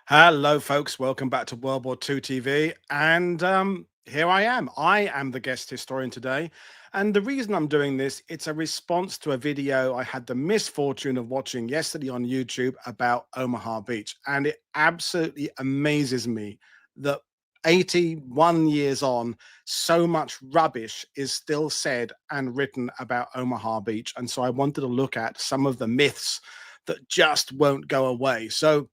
Hello, folks. Welcome back to World War II TV. And here I am. I am the guest historian today. And the reason I'm doing this, it's a response to a video I had the misfortune of watching yesterday on YouTube about Omaha Beach. And it absolutely amazes me that 81 years on, so much rubbish is still said and written about Omaha Beach. And so I wanted to look at some of the myths that just won't go away. So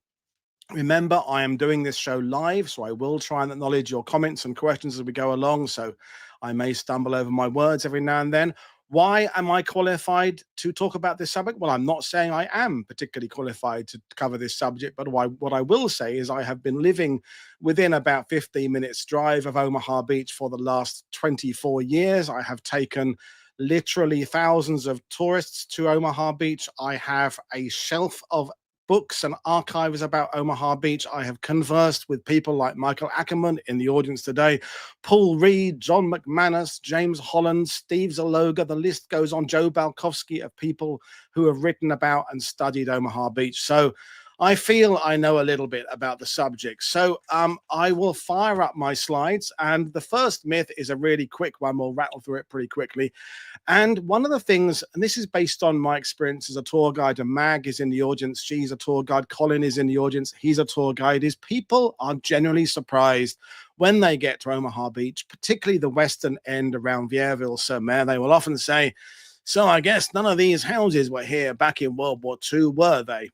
remember, I am doing this show live, so I will try and acknowledge your comments and questions as we go along. So I may stumble over my words every now and then. Why am I qualified to talk about this subject? Well, I'm not saying I am particularly qualified to cover this subject, but what I will say is I have been living within about 15 minutes drive of Omaha Beach for the last 24 years. I have taken literally thousands of tourists to Omaha Beach. I have a shelf of books and archives about Omaha Beach. I have conversed with people like Michael Ackerman in the audience today, Paul Reed, John McManus, James Holland, Steve Zaloga. The list goes on. Joe Balkowski, of people who have written about and studied Omaha Beach. So I feel I know a little bit about the subject. So I will fire up my slides. And the first myth is a really quick one. We'll rattle through it pretty quickly. And one of the things, and this is based on my experience as a tour guide, and Mag is in the audience, she's a tour guide, Colin is in the audience, he's a tour guide, is people are generally surprised when they get to Omaha Beach, particularly the western end around Vierville-sur-Mer. They will often say, so I guess none of these houses were here back in World War II, were they?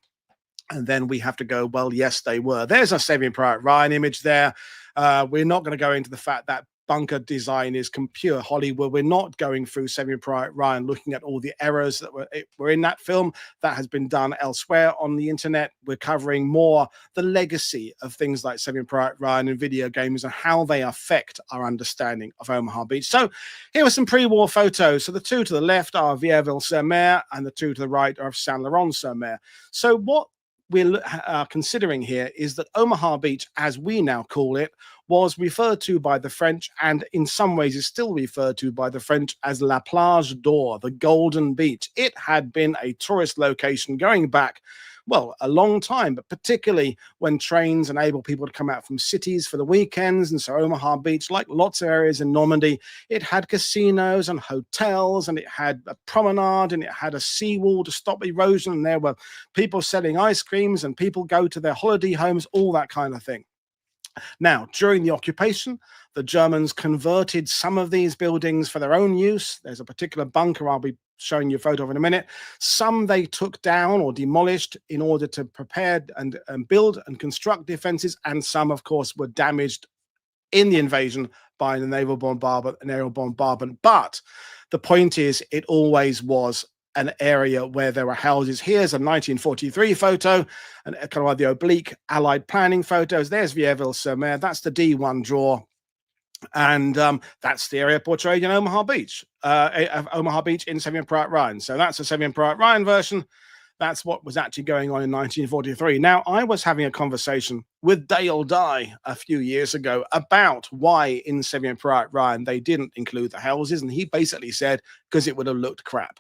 And then we have to go, well, yes, they were. There's a Saving Private Ryan image there. We're not going to go into the fact that bunker design is pure Hollywood. We're not going through Saving Private Ryan, looking at all the errors that were in that film. That has been done elsewhere on the internet. We're covering more the legacy of things like Saving Private Ryan and video games and how they affect our understanding of Omaha Beach. So here are some pre-war photos. So the two to the left are Vierville-sur-Mer and the two to the right are of Saint-Laurent-sur-Mer. So what we're considering here is that Omaha Beach, as we now call it, was referred to by the French, and in some ways is still referred to by the French as La Plage d'Or, the Golden Beach. It had been a tourist location going back, well, a long time, but particularly when trains enable people to come out from cities for the weekends. And so Omaha Beach, like lots of areas in Normandy, it had casinos and hotels, and it had a promenade, and it had a seawall to stop erosion, and there were people selling ice creams, and people go to their holiday homes, all that kind of thing. Now, during the occupation, the Germans converted some of these buildings for their own use. There's a particular bunker I'll be showing you a photo of in a minute. Some they took down or demolished in order to prepare and build and construct defenses, and some, of course, were damaged in the invasion by the naval bombardment and aerial bombardment. But the point is, it always was an area where there were houses. Here's a 1943 photo, and kind of like the oblique Allied planning photos. There's Vierville-sur-Mer. That's the D1 draw. And that's the area portrayed in Omaha Beach, Omaha Beach in Saving Private Ryan. So that's a Saving Private Ryan version. That's what was actually going on in 1943. Now, I was having a conversation with Dale Dye a few years ago about why in Saving Private Ryan they didn't include the houses. And he basically said, because it would have looked crap.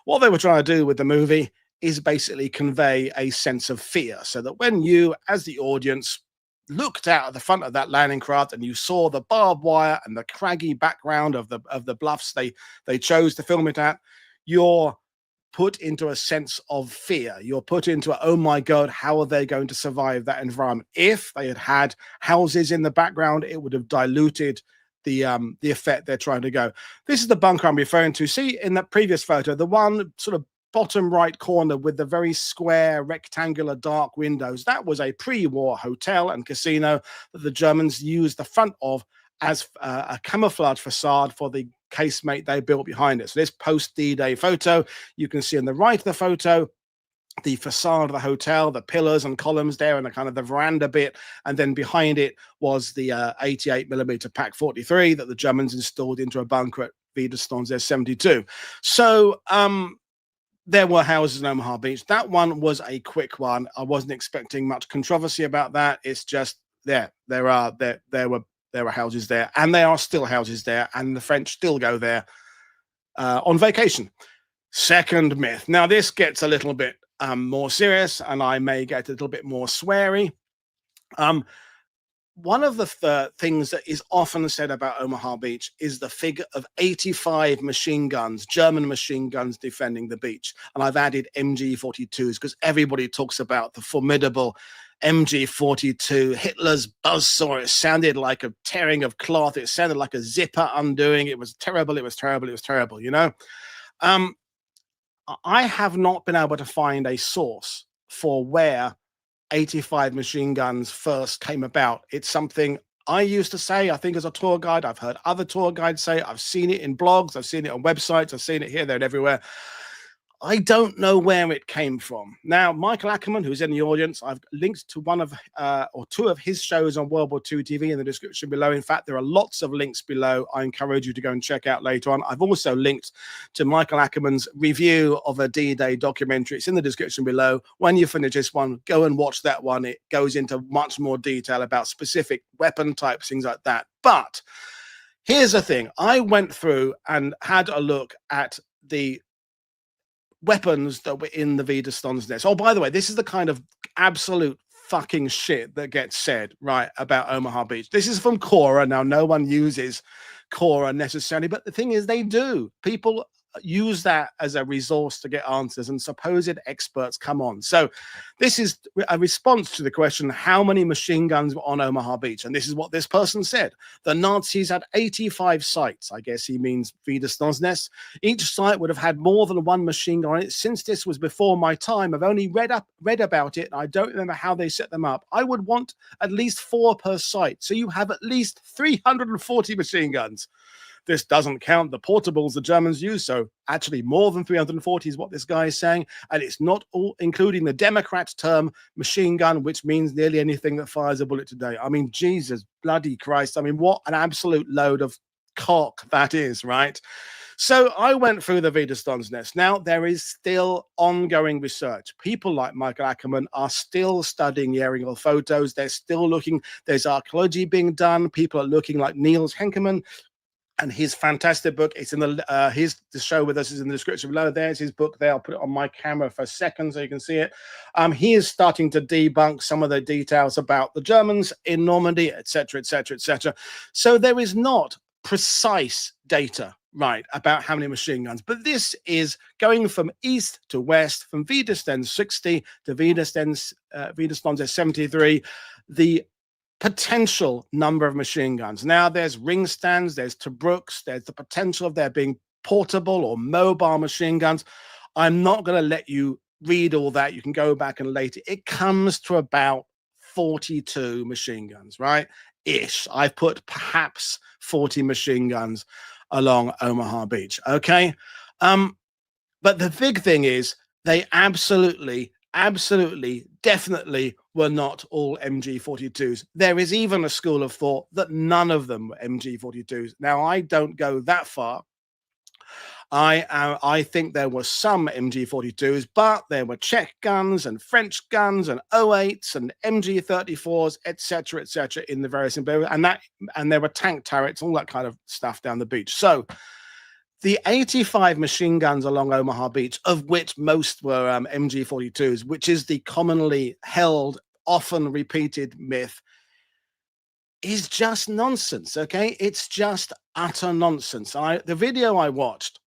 What they were trying to do with the movie is basically convey a sense of fear, so that when you, as the audience, looked out at the front of that landing craft and you saw the barbed wire and the craggy background of the bluffs they chose to film it at, you're put into a sense of fear. You're put into a, oh my God, how are they going to survive that environment? If they had had houses in the background, it would have diluted the effect they're trying to go. This is the bunker I'm referring to. See in that previous photo, the one sort of bottom right corner with the very square rectangular dark windows. That was a pre-war hotel and casino that the Germans used the front of as a camouflage facade for the casemate they built behind it. So this post D-Day photo, you can see on the right of the photo, the facade of the hotel, the pillars and columns there, and the kind of the veranda bit, and then behind it was the 88mm Pak 43 that the Germans installed into a bunker at Widerstandswehr 72. So there were houses in Omaha Beach. That one was a quick one. I wasn't expecting much controversy about that. It's just there were houses there, and there are still houses there, and the French still go there on vacation. Second myth. Now this gets a little bit more serious, and I may get a little bit more sweary. Um, One of the things that is often said about Omaha Beach is the figure of 85 machine guns, German machine guns defending the beach. And I've added MG42s because everybody talks about the formidable MG42, Hitler's buzzsaw. It sounded like a tearing of cloth. It sounded like a zipper undoing. It was terrible. It was terrible. It was terrible, you know? Um, I have not been able to find a source for where 85 machine guns first came about. It's something I used to say, I think, as a tour guide. I've heard other tour guides say it. I've seen it in blogs. I've seen it on websites. I've seen it here, there, and everywhere. I don't know where it came from. Now, Michael Ackerman, who's in the audience, I've linked to one of or two of his shows on World War II TV in the description below. In fact, there are lots of links below. I encourage you to go and check out later on. I've also linked to Michael Ackerman's review of a D-Day documentary. It's in the description below. When you finish this one, go and watch that one. It goes into much more detail about specific weapon types, things like that. But here's the thing. I went through and had a look at the weapons that were in the Widerstandsnest. Oh, by the way, this is the kind of absolute fucking shit that gets said, right, about Omaha Beach. This is from Quora. Now, no one uses Quora necessarily, but the thing is, they do. People use that as a resource to get answers, and supposed experts come on. So this is a response to the question, how many machine guns were on Omaha Beach? And this is what this person said. The Nazis had 85 sites. I guess he means Widerstandsnest. Each site would have had more than one machine gun on it. Since this was before my time, I've only read about it, and I don't remember how they set them up. I would want at least 4 per site. So you have at least 340 machine guns. This doesn't count the portables the Germans use. So actually more than 340 is what this guy is saying. And it's not all including the Democrats term machine gun, which means nearly anything that fires a bullet today. I mean, Jesus bloody Christ. I mean, what an absolute load of cock that is, right? So I went through the Widerstandsnest. Now, there is still ongoing research. People like Michael Ackerman are still studying the aerial photos. They're still looking. There's archaeology being done. People are looking like Niels Henkemann and his fantastic book. It's in the show with us is in the description below. There's his book there. I'll put it on my camera for a second so you can see it. He is starting to debunk some of the details about the Germans in Normandy, etc., etc., etc. So there is not precise data, right, about how many machine guns, but this is going from east to west, from Widerstands 60 to Widerstands 73. The potential number of machine guns. Now there's ring stands, there's Tobruks, there's the potential of there being portable or mobile machine guns. I'm not going to let you read all that. You can go back and later. It comes to about 42 machine guns, right? Ish. I've put perhaps 40 machine guns along Omaha Beach. Okay. But the big thing is they absolutely, definitely were not all MG42s. There is even a school of thought that none of them were MG42s. Now, I don't go that far. I think there were some MG42s, but there were Czech guns and French guns and 08s and MG34s, etc., in the various and there were tank turrets, all that kind of stuff down the beach. So the 85 machine guns along Omaha Beach, of which most were MG42s, which is the commonly held, often repeated myth, is just nonsense, okay? It's just utter nonsense. The video I watched,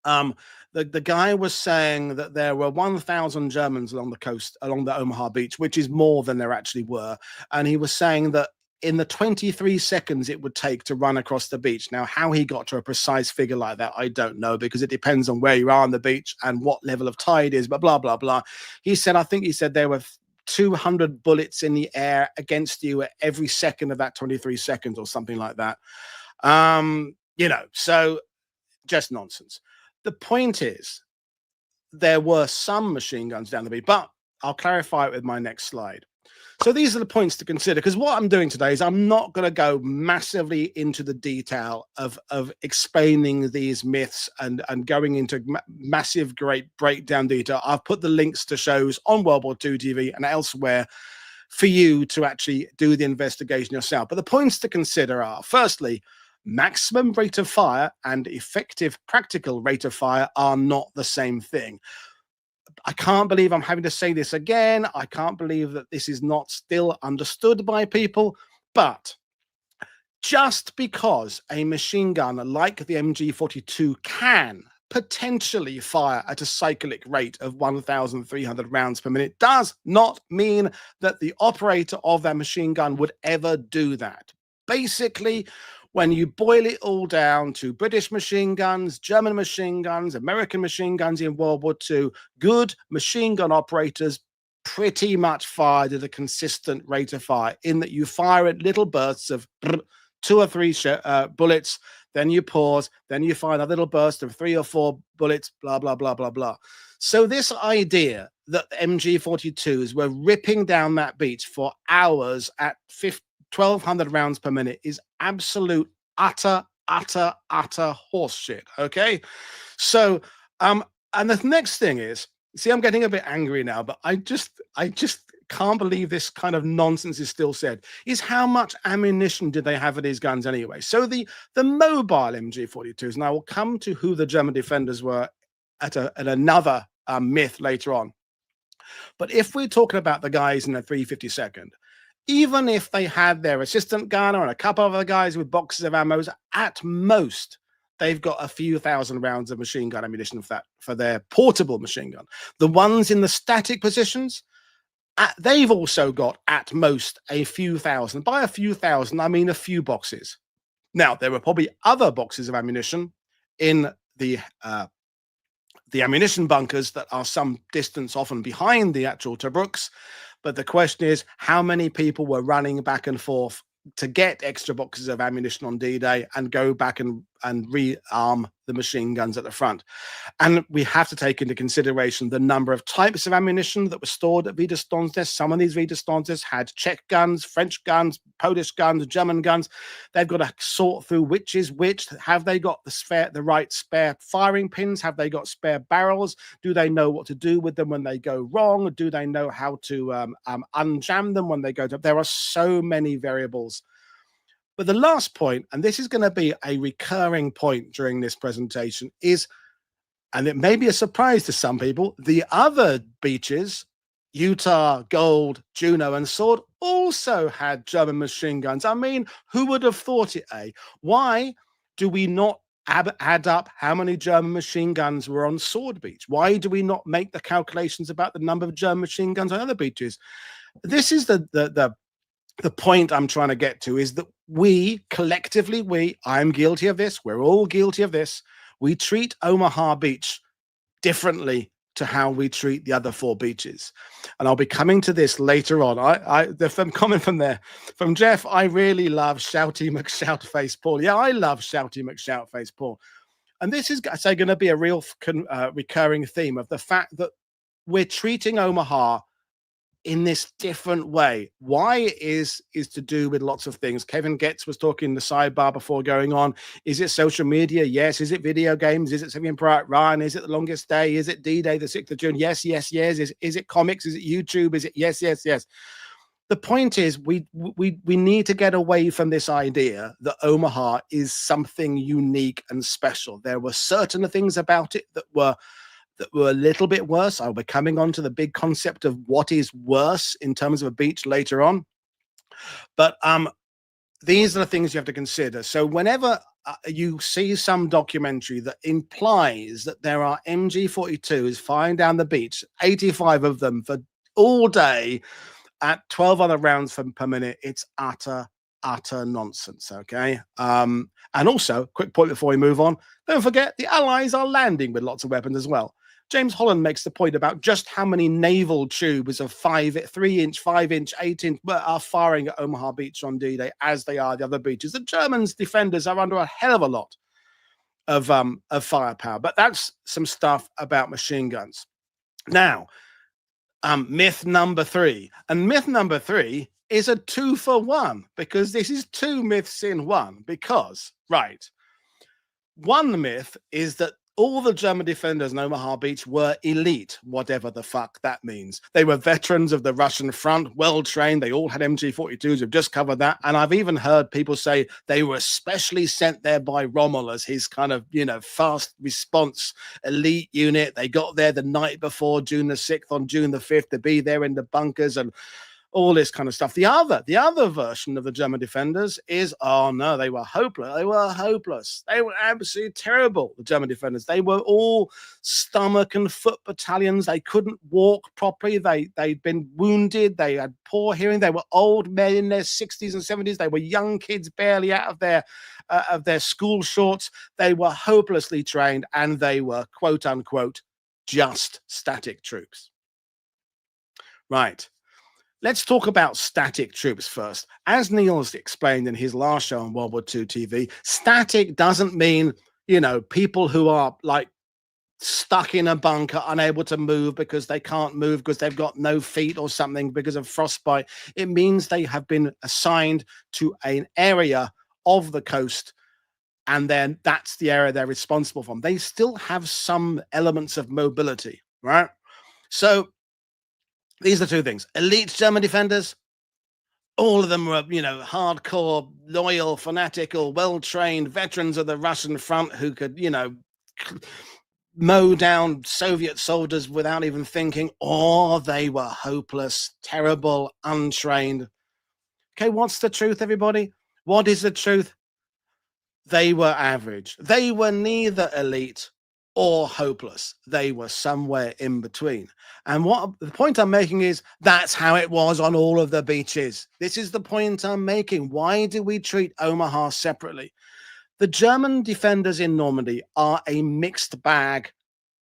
the guy was saying that there were 1,000 Germans along the coast, along the Omaha Beach, which is more than there actually were. And he was saying that in the 23 seconds it would take to run across the beach. Now, how he got to a precise figure like that, I don't know, because it depends on where you are on the beach and what level of tide is, but blah, blah, blah. He said, I think he said there were 200 bullets in the air against you at every second of that 23 seconds or something like that. So just nonsense. The point is, there were some machine guns down the beach, but I'll clarify it with my next slide. So these are the points to consider, because what I'm doing today is I'm not going to go massively into the detail of explaining these myths and going into massive, great breakdown detail. I've put the links to shows on World War II TV and elsewhere for you to actually do the investigation yourself. But the points to consider are, firstly, maximum rate of fire and effective practical rate of fire are not the same thing. I can't believe I'm having to say this again. I can't believe that this is not still understood by people. But just because a machine gun like the MG42 can potentially fire at a cyclic rate of 1,300 rounds per minute does not mean that the operator of that machine gun would ever do that. Basically, when you boil it all down to British machine guns, German machine guns, American machine guns in World War II, good machine gun operators pretty much fired at a consistent rate of fire, in that you fire at little bursts of 2 or 3 bullets, then you pause, then you fire a little burst of 3 or 4 bullets, blah, blah, blah, blah, blah. So this idea that MG42s were ripping down that beach for hours at 1,200 rounds per minute is absolute, utter horseshit, okay? So, and the next thing is, see, I'm getting a bit angry now, but I just can't believe this kind of nonsense is still said, is how much ammunition did they have for these guns anyway? So the mobile MG42s, and I will come to who the German defenders were at another myth later on. But if we're talking about the guys in the 352nd, even if they had their assistant gunner and a couple of other guys with boxes of ammo, at most, they've got a few thousand rounds of machine gun ammunition for their portable machine gun. The ones in the static positions, they've also got at most a few thousand. By a few thousand, I mean a few boxes. Now, there were probably other boxes of ammunition in the ammunition bunkers that are some distance often behind the actual Tobruks. But the question is, how many people were running back and forth to get extra boxes of ammunition on D-Day and go back and rearm the machine guns at the front? And we have to take into consideration the number of types of ammunition that were stored at Widerstandsnest. Some of these Widerstandsnests had Czech guns, French guns, Polish guns, German guns. They've got to sort through which is which. Have they got the right spare firing pins? Have they got spare barrels? Do they know what to do with them when they go wrong? Do they know how to unjam them when they go to? There are so many variables. But the last point, and this is going to be a recurring point during this presentation, is, and it may be a surprise to some people, the other beaches, Utah, Gold, Juno, and Sword, also had German machine guns. I mean, who would have thought it, eh? Why do we not add up how many German machine guns were on Sword Beach? Why do we not make the calculations about the number of German machine guns on other beaches? This is the point I'm trying to get to, is that we collectively, I'm guilty of this, we're all guilty of this, we treat Omaha Beach differently to how we treat the other 4 beaches. And I'll be coming to this later on. The comment from Jeff, I really love Shouty McShoutface Paul. Yeah, I love Shouty McShoutface Paul. And this is, I say, going to be a real recurring theme of the fact that we're treating Omaha in this different way. Why is to do with lots of things. Kevin Getz was talking in the sidebar before going on. Is it social media? Yes. Is it video games? Is it Saving Private Ryan? Is it The Longest Day? Is it D-Day, the 6th of June? Yes. Is it comics? Is it YouTube? Is it yes. The point is, we need to get away from this idea that Omaha is something unique and special. There were certain things about it that were a little bit worse. I'll be coming on to the big concept of what is worse in terms of a beach later on. But these are the things you have to consider. So whenever you see some documentary that implies that there are MG42s firing down the beach, 85 of them for all day at 12 other rounds per minute, it's utter nonsense, okay? And also, quick point before we move on, don't forget the Allies are landing with lots of weapons as well. James Holland makes the point about just how many naval tubes of 3-inch, 5-inch, 8-inch are firing at Omaha Beach on D-Day, as they are the other beaches. The Germans defenders are under a hell of a lot of firepower, but that's some stuff about machine guns. Now, myth number 3, and myth number 3 is a 2-for-1, because this is 2 myths in one. Because, right, one myth is that All the German defenders in Omaha Beach were elite, whatever the fuck that means. They were veterans of the Russian front, well trained. They all had MG42s. We've just covered that. And I've even heard people say they were especially sent there by Rommel as his kind of, fast response elite unit. They got there the night before June the 6th on June the 5th to be there in the bunkers and all this kind of stuff. The other version of the German defenders is, oh no, they were hopeless. They were hopeless. They were absolutely terrible, the German defenders. They were all stomach and foot battalions. They couldn't walk properly. They'd been wounded. They had poor hearing. They were old men in their 60s and 70s. They were young kids barely out of their school shorts. They were hopelessly trained, and they were, quote unquote, just static troops. Right. Let's talk about static troops first. As Neil's explained in his last show on World War II TV, static doesn't mean, people who are like stuck in a bunker, unable to move because they can't move because they've got no feet or something because of frostbite. It means they have been assigned to an area of the coast, and then that's the area they're responsible for. They still have some elements of mobility, right? So these are two things. Elite German defenders, all of them were, hardcore, loyal, fanatical, well-trained veterans of the Russian front who could, mow down Soviet soldiers without even thinking, or they were hopeless, terrible, untrained. Okay, what's the truth, everybody? What is the truth? They were average. They were neither elite or hopeless. They were somewhere in between. And what the point I'm making is that's how it was on all of the beaches. This is the point I'm making. Why do we treat Omaha separately? The German defenders in Normandy are a mixed bag,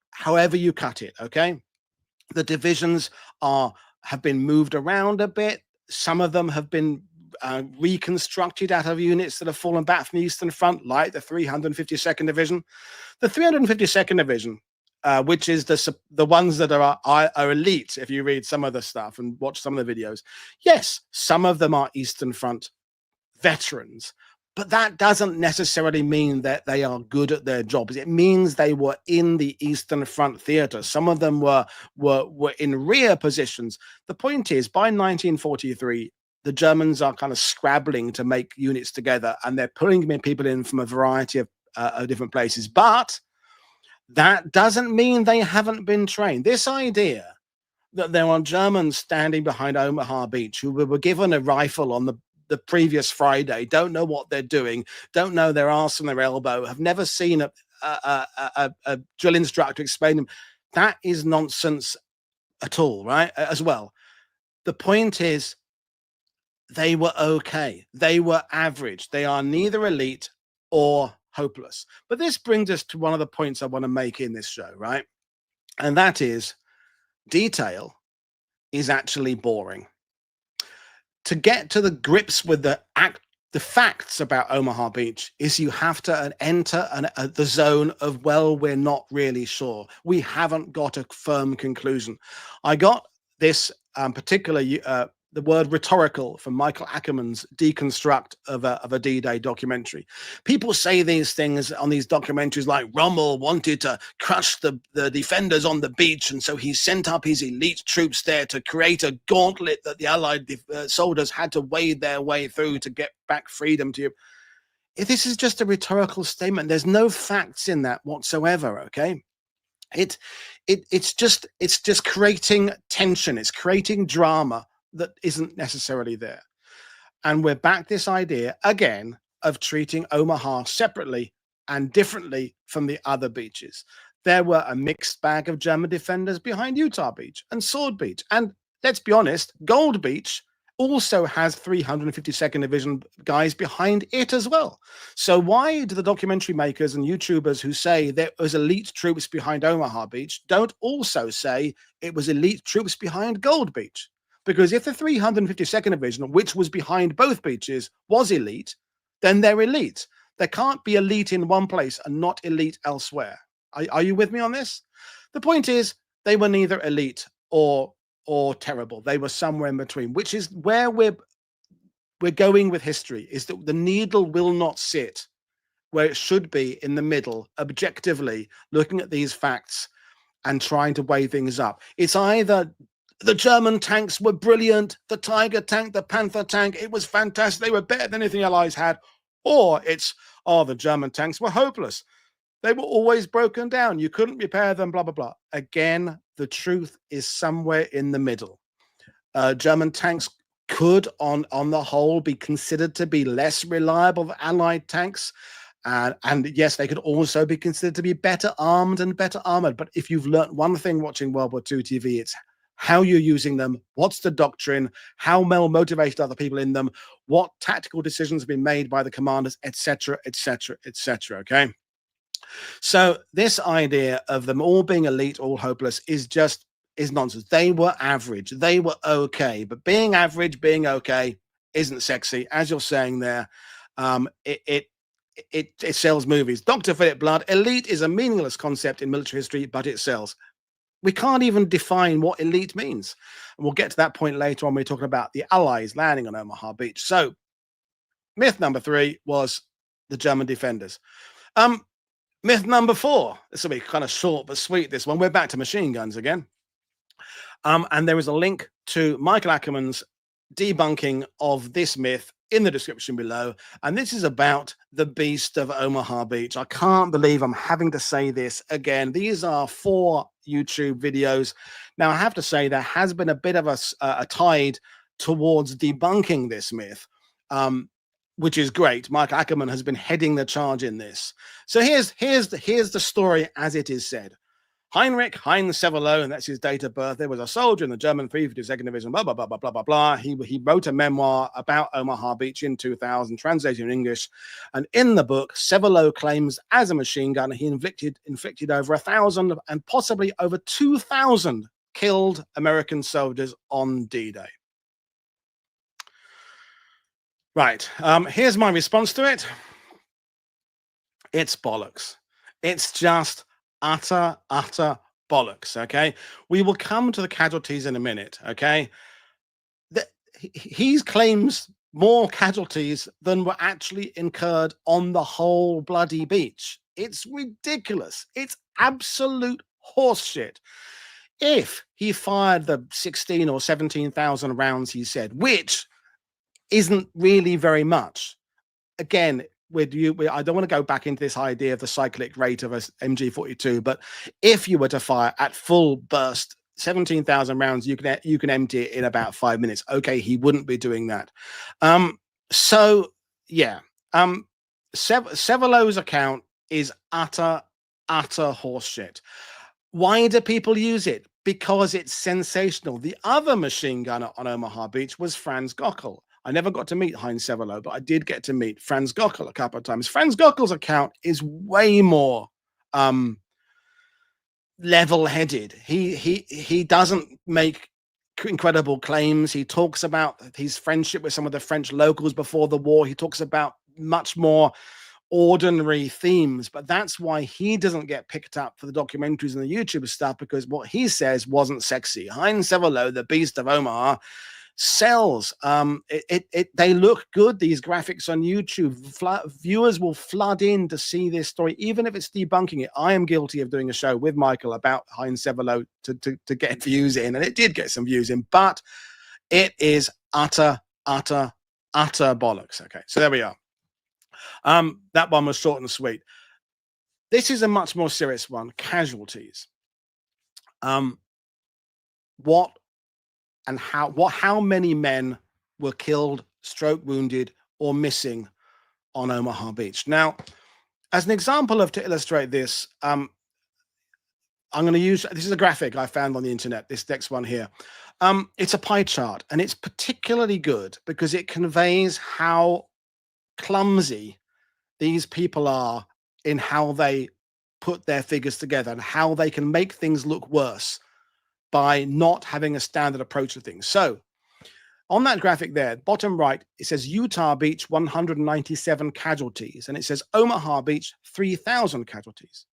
however you cut it, okay? The divisions have been moved around a bit. Some of them have been reconstructed out of units that have fallen back from the Eastern Front, like the 352nd Division. The 352nd Division, which is the ones that are elite, if you read some of the stuff and watch some of the videos. Yes, some of them are Eastern Front veterans, but that doesn't necessarily mean that they are good at their jobs. It means they were in the Eastern Front theater. Some of them were in rear positions. The point is, by 1943, the Germans are kind of scrabbling to make units together, and they're pulling people in from a variety of different places. But that doesn't mean they haven't been trained. This idea that there are Germans standing behind Omaha Beach who were given a rifle on the previous Friday, don't know what they're doing, don't know their arse and their elbow, have never seen a drill instructor explain them. That is nonsense at all, right? As well. The point is, they were okay. They were average. They are neither elite or hopeless. But this brings us to one of the points I want to make in this show, right? And that is, detail is actually boring. To get to the grips with the facts about Omaha Beach is you have to enter the zone of, well, we're not really sure. We haven't got a firm conclusion. I got this particular the word rhetorical from Michael Ackerman's deconstruct of a D-Day documentary. People say these things on these documentaries like Rommel wanted to crush the defenders on the beach, and so he sent up his elite troops there to create a gauntlet that the Allied soldiers had to wade their way through to get back freedom to you. This is just a rhetorical statement. There's no facts in that whatsoever, okay? It's just creating tension. It's creating drama that isn't necessarily there. And we're back this idea again of treating Omaha separately and differently from the other beaches. There were a mixed bag of German defenders behind Utah Beach and Sword Beach. And let's be honest, Gold Beach also has 352nd Division guys behind it as well. So why do the documentary makers and YouTubers who say there was elite troops behind Omaha Beach don't also say it was elite troops behind Gold Beach? Because if the 352nd Division, which was behind both beaches, was elite, then they're elite. There can't be elite in one place and not elite elsewhere. Are you with me on this? The point is, they were neither elite or terrible. They were somewhere in between, which is where we're going with history, is that the needle will not sit where it should be in the middle, objectively looking at these facts and trying to weigh things up. It's either the German tanks were brilliant, the Tiger tank, the Panther tank, it was fantastic, they were better than anything Allies had, or it's, oh, the German tanks were hopeless. They were always broken down. You couldn't repair them, blah, blah, blah. Again, the truth is somewhere in the middle. German tanks could, on the whole, be considered to be less reliable than Allied tanks. And yes, they could also be considered to be better armed and better armored. But if you've learned one thing watching World War II TV, it's how you're using them, what's the doctrine, how well motivated are the people in them, what tactical decisions have been made by the commanders, etc., etc., etc. Okay. So this idea of them all being elite, all hopeless is nonsense. They were average. They were okay. But being average, being okay isn't sexy. As you're saying there, it sells movies. Dr. Philip Blood, elite is a meaningless concept in military history, but it sells. We can't even define what elite means. And we'll get to that point later when we're talking about the Allies landing on Omaha Beach. So myth number 3 was the German defenders. Myth number 4, this will be kind of short but sweet, this one. We're back to machine guns again. And there is a link to Michael Ackerman's debunking of this myth in the description below. And this is about the Beast of Omaha Beach. I can't believe I'm having to say this again. These are 4 YouTube videos. Now, I have to say there has been a bit of a tide towards debunking this myth. Which is great. Mike Ackerman has been heading the charge in this. So here's the story as it is said. Hein Severloh, and that's his date of birth, there was a soldier in the German 352nd Division, blah, blah, blah, blah, blah, blah, blah. He wrote a memoir about Omaha Beach in 2000, translated in English. And in the book, Severloh claims as a machine gunner, he inflicted over 1,000 and possibly over 2,000 killed American soldiers on D-Day. Right, here's my response to it. It's bollocks. It's just utter bollocks, okay? We will come to the casualties in a minute, okay? He claims more casualties than were actually incurred on the whole bloody beach. It's ridiculous. It's absolute horseshit. If he fired the 16 or 17,000 rounds he said, which isn't really very much. Again, I don't want to go back into this idea of the cyclic rate of a MG42, but if you were to fire at full burst 17,000 rounds, you can empty it in about 5 minutes. Okay, he wouldn't be doing that. So yeah, Severloh's account is utter horseshit. Why do people use it? Because it's sensational. The other machine gunner on Omaha Beach was Franz Gockel. I never got to meet Hein Severloh, but I did get to meet Franz Gockel a couple of times. Franz Gockel's account is way more level-headed. He doesn't make incredible claims. He talks about his friendship with some of the French locals before the war. He talks about much more ordinary themes, but that's why he doesn't get picked up for the documentaries and the YouTube stuff, because what he says wasn't sexy. Hein Severloh, the Beast of Omaha, sells. They look good, these graphics on YouTube. Viewers will flood in to see this story, even if it's debunking it. I am guilty of doing a show with Michael about Hein Severloh to get views in, and it did get some views in, but it is utter bollocks. Okay, so there we are. That one was short and sweet. This is a much more serious one. Casualties. How many men were killed, stroke wounded, or missing on Omaha Beach? Now, as an example to illustrate this, I'm going to use, this is a graphic I found on the internet, this next one here. It's a pie chart, and it's particularly good because it conveys how clumsy these people are in how they put their figures together and how they can make things look worse by not having a standard approach to things. So on that graphic there, bottom right, it says Utah Beach, 197 casualties. And it says Omaha Beach, 3,000 casualties.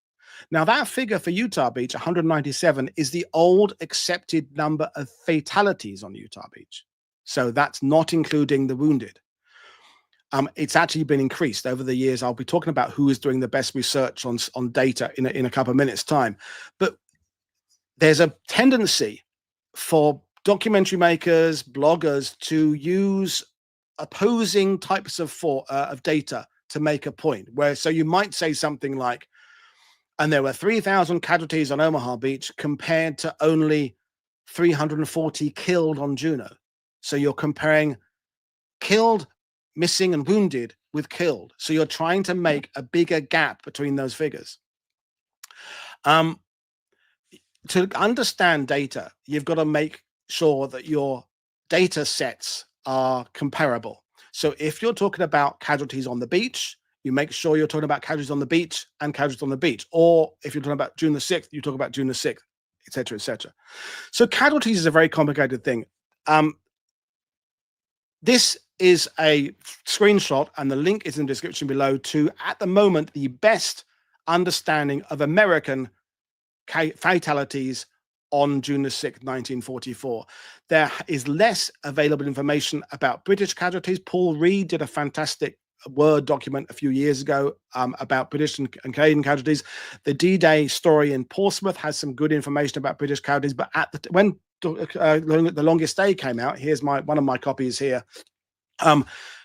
Now that figure for Utah Beach, 197, is the old accepted number of fatalities on Utah Beach. So that's not including the wounded. It's actually been increased over the years. I'll be talking about who is doing the best research on data in a couple of minutes' time. But there's a tendency for documentary makers, bloggers to use opposing types of data to make a point. So you might say something like, and there were 3,000 casualties on Omaha Beach compared to only 340 killed on Juno. So you're comparing killed, missing, and wounded with killed. So you're trying to make a bigger gap between those figures. To understand data, you've got to make sure that your data sets are comparable. So if you're talking about casualties on the beach, you make sure you're talking about casualties on the beach and casualties on the beach. Or if you're talking about June the 6th, you talk about June the 6th, et cetera, et cetera. So casualties is a very complicated thing. This is a screenshot, and the link is in the description below to, at the moment, the best understanding of American fatalities on June the 6th, 1944. There is less available information about British casualties. Paul Reed did a fantastic Word document a few years ago about British and Canadian casualties. The D-Day story in Portsmouth has some good information about British casualties, but when The Longest Day came out, here's one of my copies here.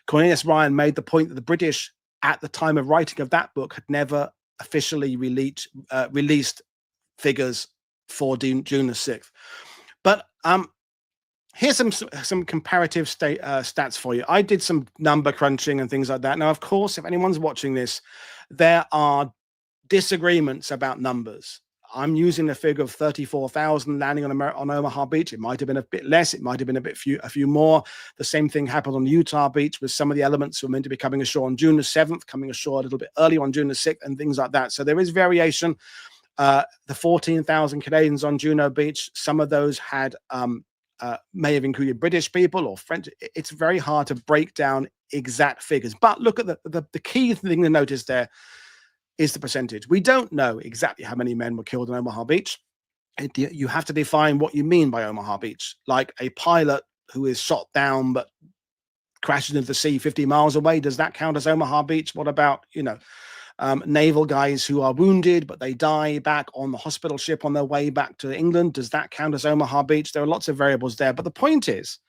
Cornelius Ryan made the point that the British, at the time of writing of that book, had never officially released figures for June the 6th. But here's some comparative stats for you. I did some number crunching and things like that. Now, of course, if anyone's watching this, there are disagreements about numbers. I'm using a figure of 34,000 landing on Omaha Beach. It might have been a bit less. It might have been a few more. The same thing happened on Utah Beach with some of the elements who were meant to be coming ashore on June the 7th, coming ashore a little bit earlier on June the 6th, and things like that. So there is variation. The 14,000 Canadians on Juno Beach, some of those had may have included British people or French. It's very hard to break down exact figures. But look at the key thing to notice there is the percentage. We don't know exactly how many men were killed on Omaha Beach. You have to define what you mean by Omaha Beach. Like a pilot who is shot down but crashes into the sea 50 miles away, does that count as Omaha Beach? What about, naval guys who are wounded but they die back on the hospital ship on their way back to England? Does that count as Omaha Beach? There are lots of variables there, but the point is,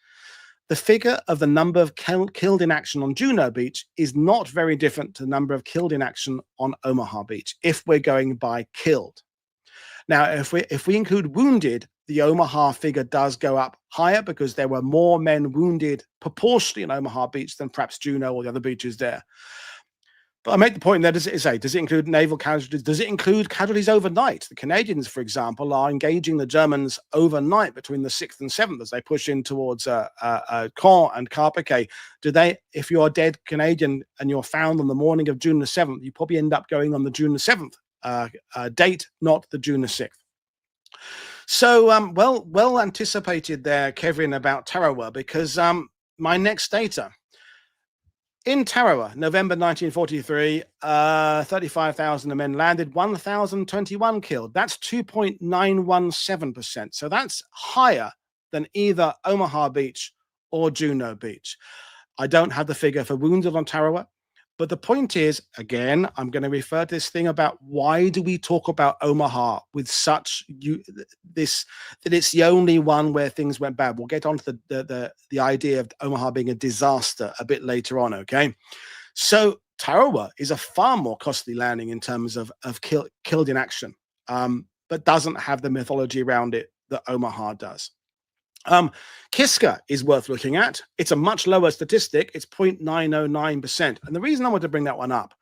the figure of the number of killed in action on Juno Beach is not very different to the number of killed in action on Omaha Beach, if we're going by killed. Now, if we include wounded, the Omaha figure does go up higher because there were more men wounded proportionally in Omaha Beach than perhaps Juno or the other beaches there. But I make the point there, does it include naval casualties? Does it include casualties overnight? The Canadians, for example, are engaging the Germans overnight between the 6th and 7th as they push in towards Caen and Carpiquet. If you're a dead Canadian and you're found on the morning of June the 7th, you probably end up going on the June the 7th date, not the June the 6th. So, well anticipated there, Kevin, about Tarawa, because my next data. In Tarawa, November 1943, 35,000 men landed, 1,021 killed. That's 2.917%. So that's higher than either Omaha Beach or Juno Beach. I don't have the figure for wounded on Tarawa, but the point is, again, I'm going to refer to this thing about why do we talk about Omaha with that it's the only one where things went bad. We'll get on to the idea of Omaha being a disaster a bit later on, okay? So Tarawa is a far more costly landing in terms of killed in action, but doesn't have the mythology around it that Omaha does. Kiska is worth looking at. It's a much lower statistic. It's 0.909%. And the reason I want to bring that one up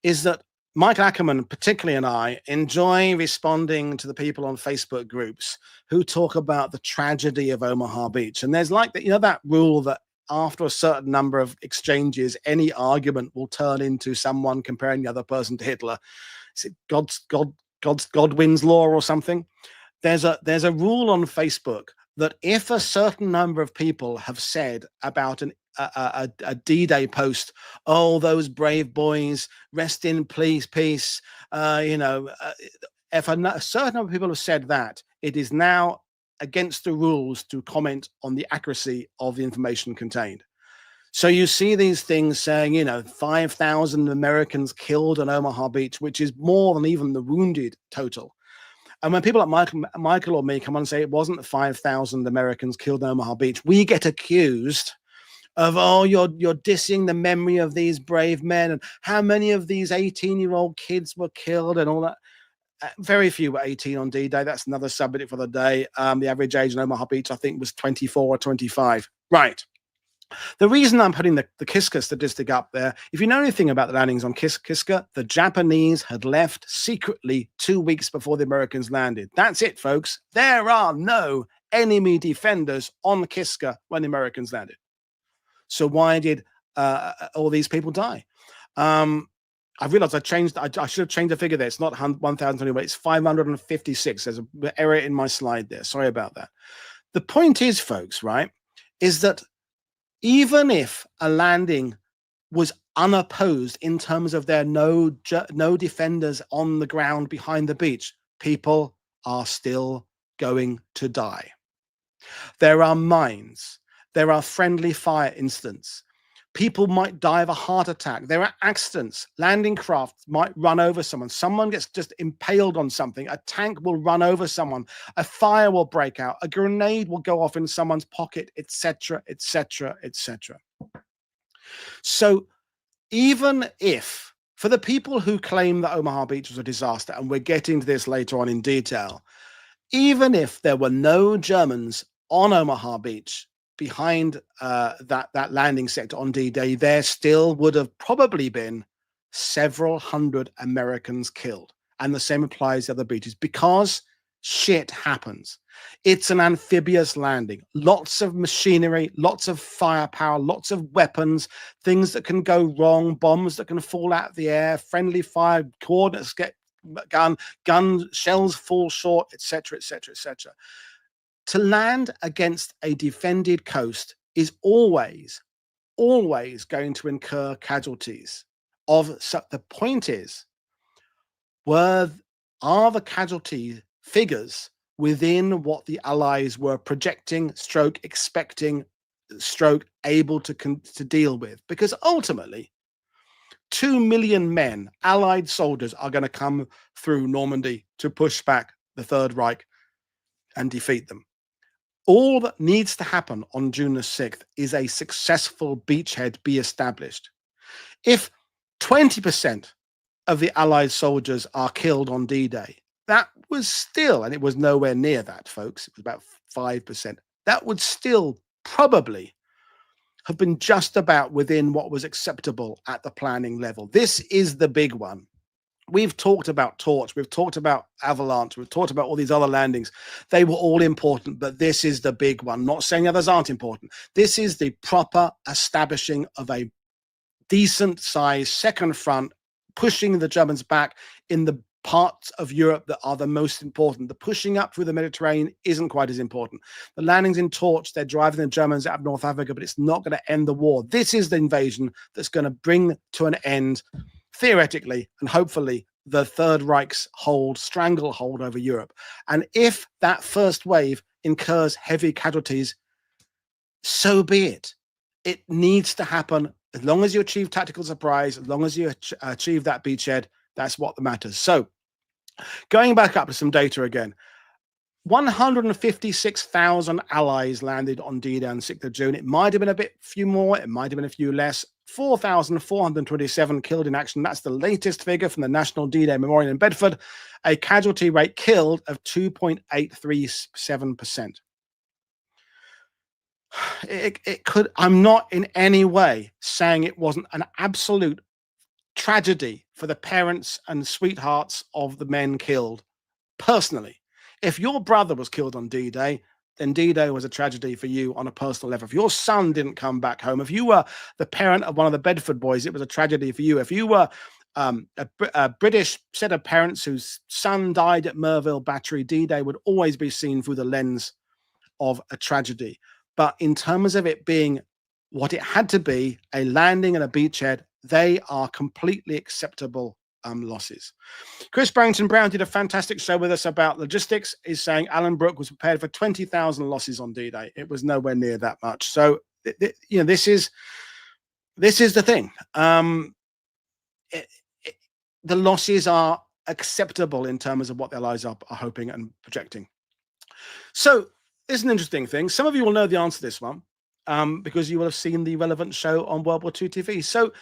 is that Mike Ackerman, particularly, and I enjoy responding to the people on Facebook groups who talk about the tragedy of Omaha Beach. And there's that rule that after a certain number of exchanges, any argument will turn into someone comparing the other person to Hitler. Is it Godwin's law or something? There's a rule on Facebook that if a certain number of people have said about a D-Day post, oh, those brave boys, rest in peace, if a certain number of people have said that, it is now against the rules to comment on the accuracy of the information contained. So you see these things saying, 5,000 Americans killed on Omaha Beach, which is more than even the wounded total. And when people like Michael or me come on and say it wasn't 5,000 Americans killed on Omaha Beach, we get accused of, oh, you're dissing the memory of these brave men, and how many of these 18-year-old kids were killed and all that. Very few were 18 on D-Day. That's another subject for the day. The average age in Omaha Beach, I think, was 24 or 25. Right. The reason I'm putting the Kiska statistic up there, if you know anything about the landings on Kiska, the Japanese had left secretly 2 weeks before the Americans landed. That's it, folks. There are no enemy defenders on Kiska when the Americans landed. So why did all these people die? I realized I should have changed the figure there. It's not 1,020, it's 556. There's an error in my slide there. Sorry about that. The point is, folks, right, is that even if a landing was unopposed in terms of there no defenders on the ground behind the beach, people are still going to die. There are mines. There are friendly fire incidents. People might die of a heart attack. There are accidents. Landing craft might run over someone. Someone gets just impaled on something. A tank will run over someone. A fire will break out. A grenade will go off in someone's pocket, etc., etc., etc. So even if, for the people who claim that Omaha Beach was a disaster, and we're getting to this later on in detail, even if there were no Germans on Omaha Beach behind that landing sector on D-Day, there still would have probably been several hundred Americans killed. And the same applies to other beaches, because shit happens. It's an amphibious landing. Lots of machinery, lots of firepower, lots of weapons, things that can go wrong, bombs that can fall out of the air, friendly fire, coordinates get gun shells fall short, etc., etc., etc. To land against a defended coast is always going to incur casualties. The point is, are the casualty figures within what the Allies were projecting, expecting, able to deal with? Because ultimately, 2 million men, Allied soldiers, are going to come through Normandy to push back the Third Reich and defeat them. All that needs to happen on June the 6th is a successful beachhead be established. If 20% of the Allied soldiers are killed on D-Day, that was still, and it was nowhere near that, folks, it was about 5%, that would still probably have been just about within what was acceptable at the planning level. This is the big one. We've talked about Torch, we've talked about Avalanche, we've talked about all these other landings. They were all important, but this is the big one. Not saying others aren't important. This is the proper establishing of a decent size second front, pushing the Germans back in the parts of Europe that are the most important. The pushing up through the Mediterranean isn't quite as important. The landings in Torch, they're driving the Germans out of North Africa, but it's not going to end the war. This is the invasion that's going to bring to an end, theoretically and hopefully, the Third Reich's stranglehold over Europe. And if that first wave incurs heavy casualties, so be it. It needs to happen. As long as you achieve tactical surprise, as long as you achieve that beachhead, that's what matters. So going back up to some data again, 156,000 Allies landed on D-Day on 6th of June. It might have been a few more, it might have been a few less. 4,427 killed in action. That's the latest figure from the National D-Day Memorial in Bedford. A casualty rate killed of 2.837%. It could, I'm not in any way saying it wasn't an absolute tragedy for the parents and sweethearts of the men killed. Personally, if your brother was killed on D-Day, then D-Day was a tragedy for you on a personal level. If your son didn't come back home, if you were the parent of one of the Bedford boys, it was a tragedy for you. If you were a British set of parents whose son died at Merville Battery, D-Day would always be seen through the lens of a tragedy. But in terms of it being what it had to be, a landing and a beachhead, they are completely acceptable losses. Chris Barrington Brown did a fantastic show with us about logistics. He's saying Alan Brooke was prepared for 20,000 losses on D-Day. It was nowhere near that much. So, this is this is the thing. It, it, the losses are acceptable in terms of what the Allies are hoping and projecting. So it's an interesting thing. Some of you will know the answer to this one because you will have seen the relevant show on World War II TV. So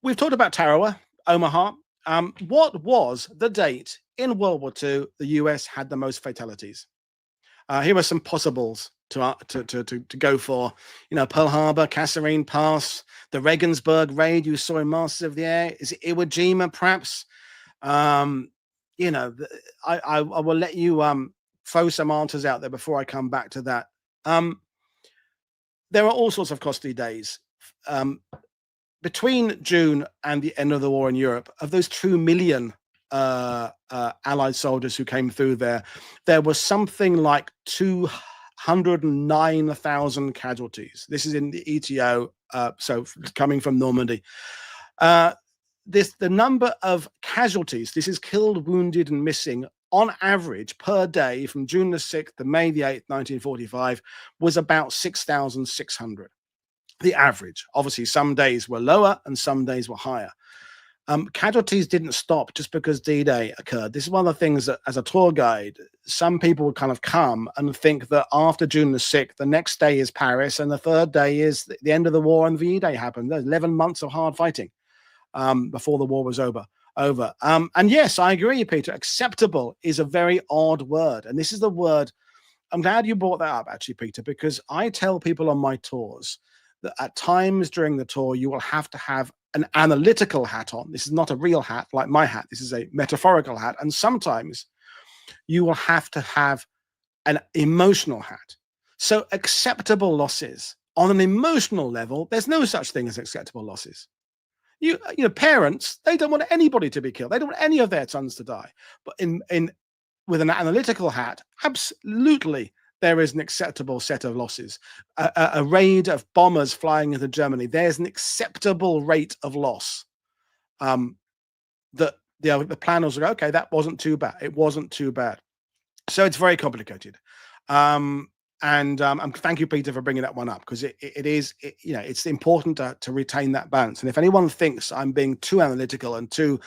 we've talked about Tarawa, Omaha. What was the date in World War II the US had the most fatalities? Here are some possibles to go for. You know, Pearl Harbor, Kasserine Pass, the Regensburg raid you saw in Masters of the Air. Is it Iwo Jima, perhaps? You know, I will let you throw some answers out there before I come back to that. There are all sorts of costly days. Between June and the end of the war in Europe, of those 2 million Allied soldiers who came through there was something like 209,000 casualties. This is in the ETO, so coming from Normandy. The number of casualties, this is killed, wounded, and missing, on average per day from June the 6th to May the 8th, 1945, was about 6,600. The average. Obviously, some days were lower and some days were higher. Casualties didn't stop just because D-Day occurred. This is one of the things that, as a tour guide, some people would kind of come and think that after June the 6th, the next day is Paris, and the third day is the end of the war, and V-Day happened. There's 11 months of hard fighting before the war was over. And yes, I agree, Peter. Acceptable is a very odd word, and this is the word. I'm glad you brought that up, actually, Peter, because I tell people on my tours that at times during the tour, you will have to have an analytical hat on. This is not a real hat like my hat. This is a metaphorical hat. And sometimes you will have to have an emotional hat. So acceptable losses on an emotional level, there's no such thing as acceptable losses. You know, parents, they don't want anybody to be killed. They don't want any of their sons to die. But with an analytical hat, absolutely, there is an acceptable set of losses. A raid of bombers flying into Germany, there's an acceptable rate of loss. That the planners will go, okay, that wasn't too bad. It wasn't too bad. So it's very complicated. Thank you, Peter, for bringing that one up, because it's important to retain that balance. And if anyone thinks I'm being too analytical and too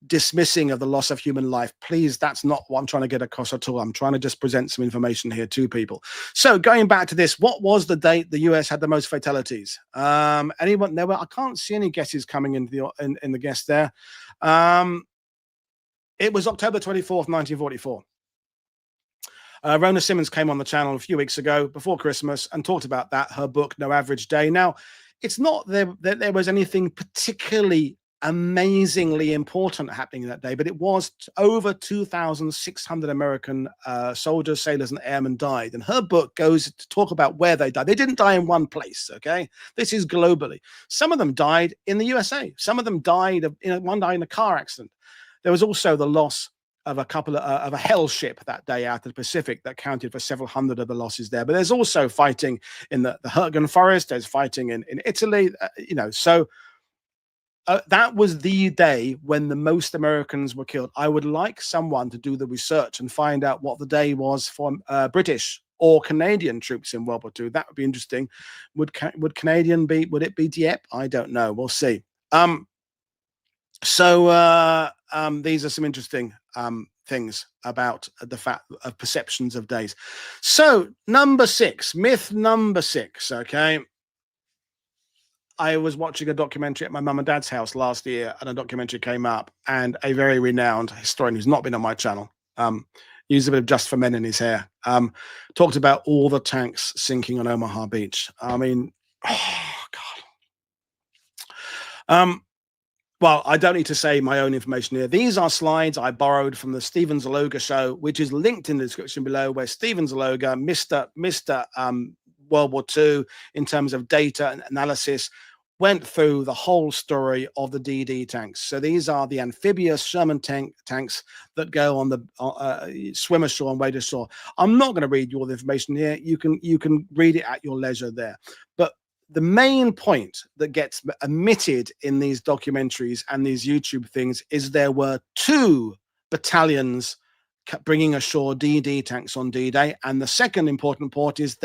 dismissing of the loss of human life, please, that's not what I'm trying to get across at all. I'm trying to just present some information here to people. So going back to this, what was the date the US had the most fatalities? Anyone? No, I can't see any guesses coming into in the guest there. It was October 24th, 1944. Rona Simmons came on the channel a few weeks ago before Christmas and talked about that, her book, No Average Day. Now, it's not that there was anything particularly amazingly important happening that day, but it was over 2,600 American soldiers, sailors, and airmen died. And her book goes to talk about where they died. They didn't die in one place, okay? This is globally. Some of them died in the USA. Some of them died one died in a car accident. There was also the loss of a hell ship that day out of the Pacific that counted for several hundred of the losses there. But there's also fighting in the Hurtgen Forest. There's fighting in Italy. So that was the day when the most Americans were killed. I would like someone to do the research and find out what the day was for British or Canadian troops in World War II. That would be interesting. Would Canadian be? Would it be Dieppe? I don't know. We'll see. So these are some interesting things about the fact of perceptions of days. So myth number six, okay. I was watching a documentary at my mum and dad's house last year, and a documentary came up, and a very renowned historian who's not been on my channel, used a bit of Just for Men in his hair, talked about all the tanks sinking on Omaha Beach. I mean, oh God. Well, I don't need to say my own information here. These are slides I borrowed from the Steven Zaloga show, which is linked in the description below, where Steven Zaloga, Mr. World War II, in terms of data and analysis, went through the whole story of the DD tanks. So these are the amphibious Sherman tanks that go on the swim ashore and wade ashore. I'm not going to read you all the information here. You can read it at your leisure there. But the main point that gets omitted in these documentaries and these YouTube things is there were 2 battalions bringing ashore DD tanks on D-Day, and the second important part is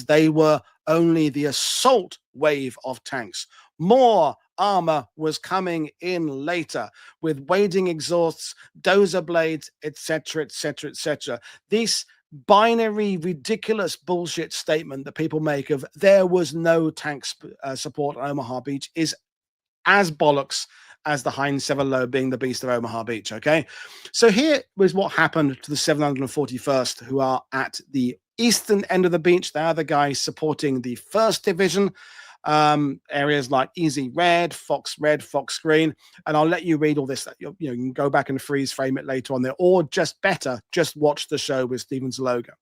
they were only the assault wave of tanks. More armor was coming in later with wading exhausts, dozer blades, etc., etc., etc. This binary, ridiculous bullshit statement that people make of there was no tank support at Omaha Beach is as bollocks as the Hein Severloh being the Beast of Omaha Beach. Okay, so here was what happened to the 741st, who are at the eastern end of the beach. They are the guys supporting the 1st Division, areas like Easy Red, Fox Green, and I'll let you read all this. You can go back and freeze frame it later on there, or just better, just watch the show with Steven Zaloga.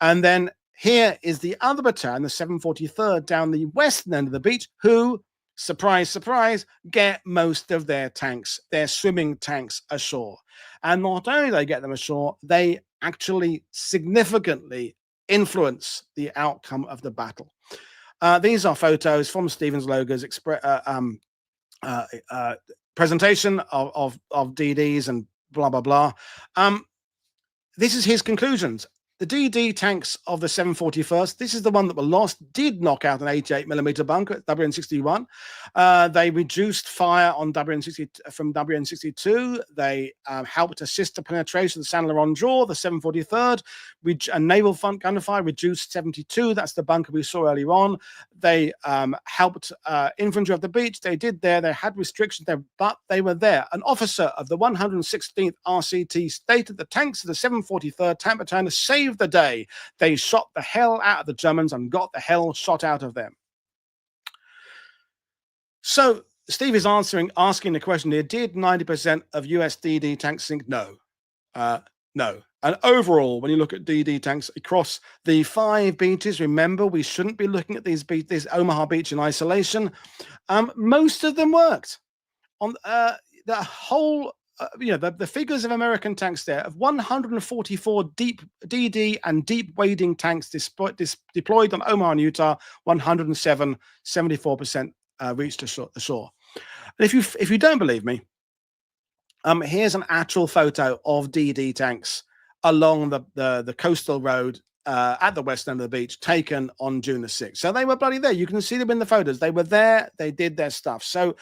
And then here is the other battalion, the 743rd, down the western end of the beach, who, surprise, surprise, get most of their tanks, their swimming tanks, ashore. And not only do they get them ashore, they actually significantly influence the outcome of the battle. These are photos from Steven Zaloga's presentation of DDs and blah, blah, blah. This is his conclusions. The DD tanks of the 741st, this is the one that were lost, did knock out an 88mm bunker at WN61. They reduced fire on WN60 from WN62. They helped assist the penetration of the San Laurent jaw. The 743rd, a naval front gunner fire, reduced 72. That's the bunker we saw earlier on. They helped infantry of the beach. They had restrictions there, but they were there. An officer of the 116th RCT stated the tanks of the 743rd Tank Battalion saved the day. They shot the hell out of the Germans and got the hell shot out of them. So Steve is asking the question here, did 90% of US DD tanks sink? No. No. And overall, when you look at DD tanks across the 5 beaches, remember, we shouldn't be looking at this Omaha Beach in isolation. Most of them worked. On the whole, the figures of American tanks there, of 144 deep DD and deep wading tanks deployed on Omaha and Utah, 107, 74% reached the shore. And if you don't believe me, here's an actual photo of DD tanks along the coastal road at the west end of the beach, taken on June the 6th. So they were bloody there. You can see them in the photos. They were there. They did their stuff. So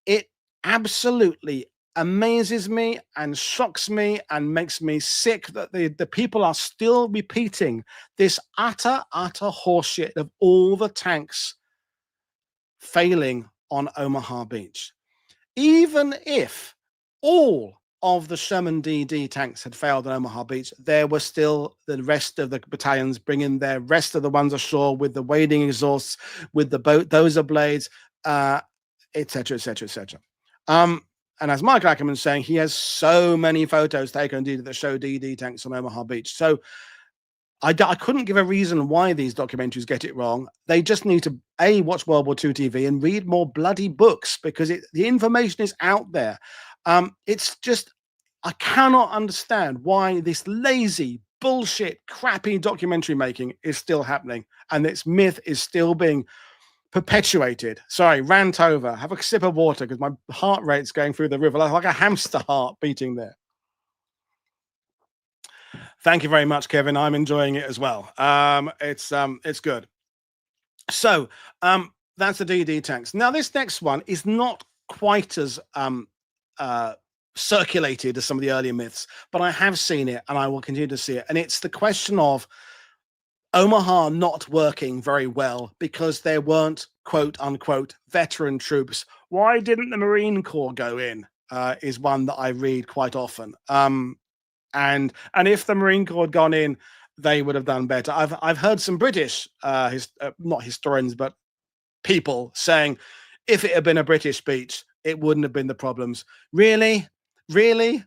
it absolutely amazes me and shocks me and makes me sick that the people are still repeating this utter horseshit of all the tanks failing on Omaha Beach. Even if all of the Sherman DD tanks had failed on Omaha Beach, there were still the rest of the battalions bringing their rest of the ones ashore with the wading exhausts, with the dozer blades, etc., etc., etc. And as Mike Ackerman's saying, he has so many photos taken that show DD tanks on Omaha Beach. So I couldn't give a reason why these documentaries get it wrong. They just need to, A, watch World War II TV and read more bloody books, because the information is out there. It's just, I cannot understand why this lazy, bullshit, crappy documentary making is still happening, and this myth is still being perpetuated. Sorry, rant over. Have a sip of water because my heart rate's going through the river like a hamster heart beating there. Thank you very much, Kevin. I'm enjoying it as well. It's good. So that's the DD tanks. Now this next one is not quite as circulated as some of the earlier myths, but I have seen it and I will continue to see it. And it's the question of Omaha not working very well because there weren't, quote unquote, veteran troops. Why didn't the Marine Corps go in? Is one that I read quite often. And if the Marine Corps had gone in, they would have done better. I've heard some British, not historians, but people saying, if it had been a British beach, it wouldn't have been the problems. Really? The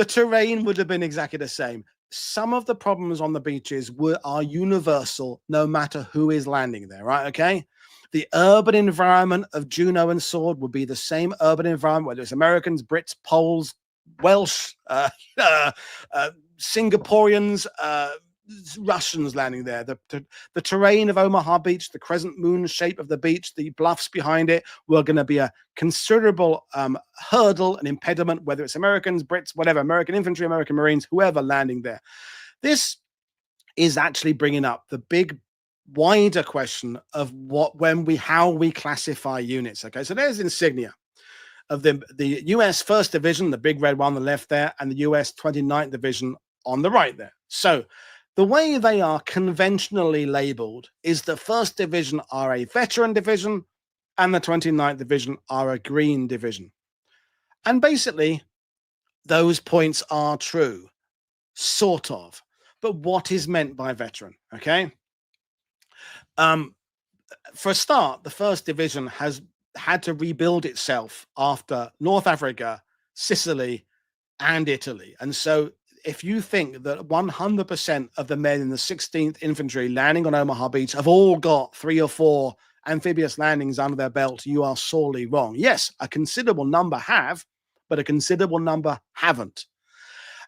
terrain would have been exactly the same. Some of the problems on the beaches are universal, no matter who is landing there, right? Okay. The urban environment of Juneau and Sword would be the same urban environment, whether it's Americans, Brits, Poles, Welsh, Singaporeans, Russians landing there. The terrain of Omaha Beach, the crescent moon shape of the beach, the bluffs behind it were going to be a considerable hurdle and impediment, whether it's Americans, Brits, whatever, American infantry, American Marines, whoever landing there. This is actually bringing up the big wider question of how we classify units. Okay, so there's insignia of the US 1st Division, the big red one on the left there, and the US 29th Division on the right there. So the way they are conventionally labeled is the 1st Division are a veteran division and the 29th Division are a green division. And basically, those points are true, sort of. But what is meant by veteran? Okay. For a start, the 1st Division has had to rebuild itself after North Africa, Sicily, and Italy. And so if you think that 100% of the men in the 16th Infantry landing on Omaha Beach have all got 3 or 4 amphibious landings under their belt, you are sorely wrong. Yes, a considerable number have, but a considerable number haven't.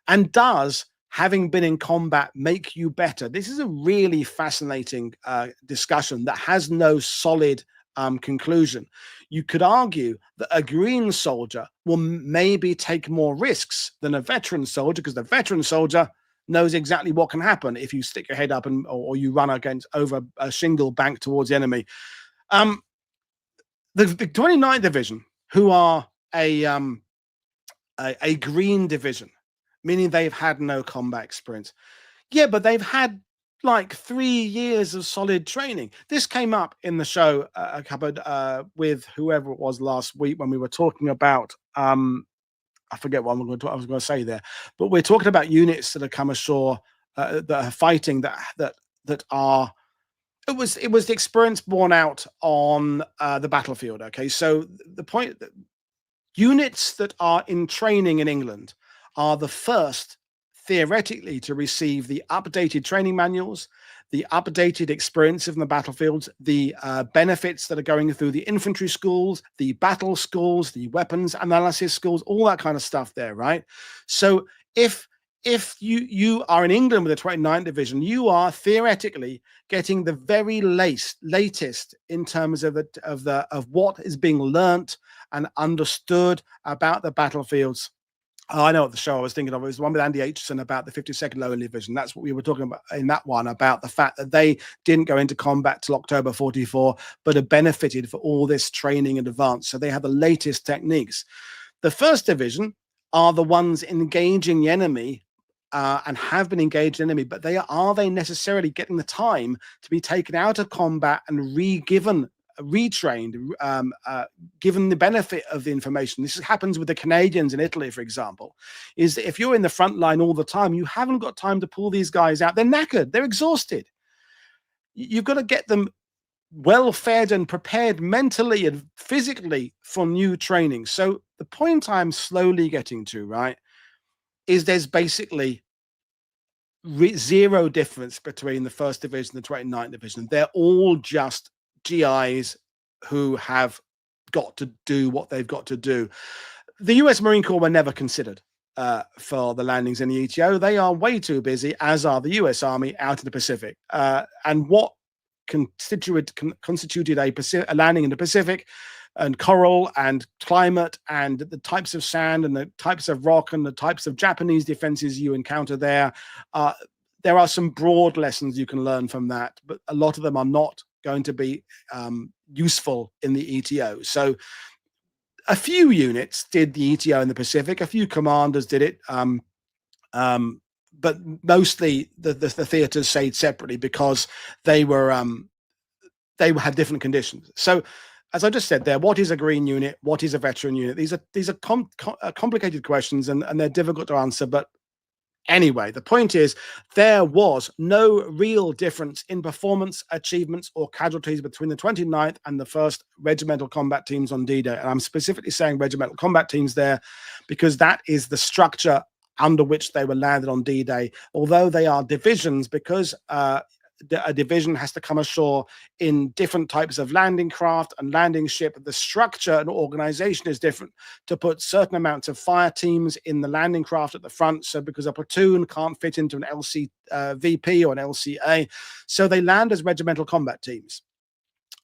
And does having been in combat make you better? This is a really fascinating discussion that has no solid conclusion. You could argue that a green soldier will maybe take more risks than a veteran soldier, because the veteran soldier knows exactly what can happen if you stick your head up or you run over a shingle bank towards the enemy. The 29th Division, who are a green division, meaning they've had no combat experience. Yeah, but they've had like 3 years of solid training. This came up in the show with whoever it was last week when we were talking about I forget what I was going to say there, but we're talking about units that have come ashore that are fighting that are. It was the experience borne out on the battlefield. Okay, so the point that units that are in training in England are the first, theoretically, to receive the updated training manuals, the updated experience in the battlefields, the benefits that are going through the infantry schools, the battle schools, the weapons analysis schools, all that kind of stuff there, right? So if you are in England with the 29th Division, you are theoretically getting the very latest in terms of what is being learnt and understood about the battlefields. Oh, I know what the show I was thinking of. It was the one with Andy Aitchison about the 52nd Lowland Division. That's what we were talking about in that one, about the fact that they didn't go into combat till October 44, but have benefited for all this training in advance. So they have the latest techniques. The 1st Division are the ones engaging the enemy and have been engaged in enemy, but are they necessarily getting the time to be taken out of combat and retrained, given the benefit of the information? This happens with the Canadians in Italy, for example, is that if you're in the front line all the time, you haven't got time to pull these guys out. They're knackered, they're exhausted. You've got to get them well fed and prepared mentally and physically for new training. So the point I'm slowly getting to, right, is there's basically zero difference between the 1st Division and the 29th Division. They're all just GIs who have got to do what they've got to do. The US Marine Corps were never considered for the landings in the ETO. They are way too busy, as are the US Army out in the Pacific. And what constituted a landing in the Pacific, and coral and climate and the types of sand and the types of rock and the types of Japanese defenses you encounter there are some broad lessons you can learn from that, but a lot of them are not going to be useful in the ETO. So a few units did the ETO in the Pacific, a few commanders did it, but mostly the theaters stayed separately because they had different conditions. So as I just said there, what is a green unit? What is a veteran unit? These are complicated questions and they're difficult to answer. But anyway, the point is there was no real difference in performance, achievements, or casualties between the 29th and the 1st Regimental Combat Teams on D-Day. And I'm specifically saying Regimental Combat Teams there because that is the structure under which they were landed on D-Day. Although they are divisions, because a division has to come ashore in different types of landing craft and landing ship. The structure and organization is different to put certain amounts of fire teams in the landing craft at the front. So because a platoon can't fit into an LCVP or an LCA, so they land as regimental combat teams.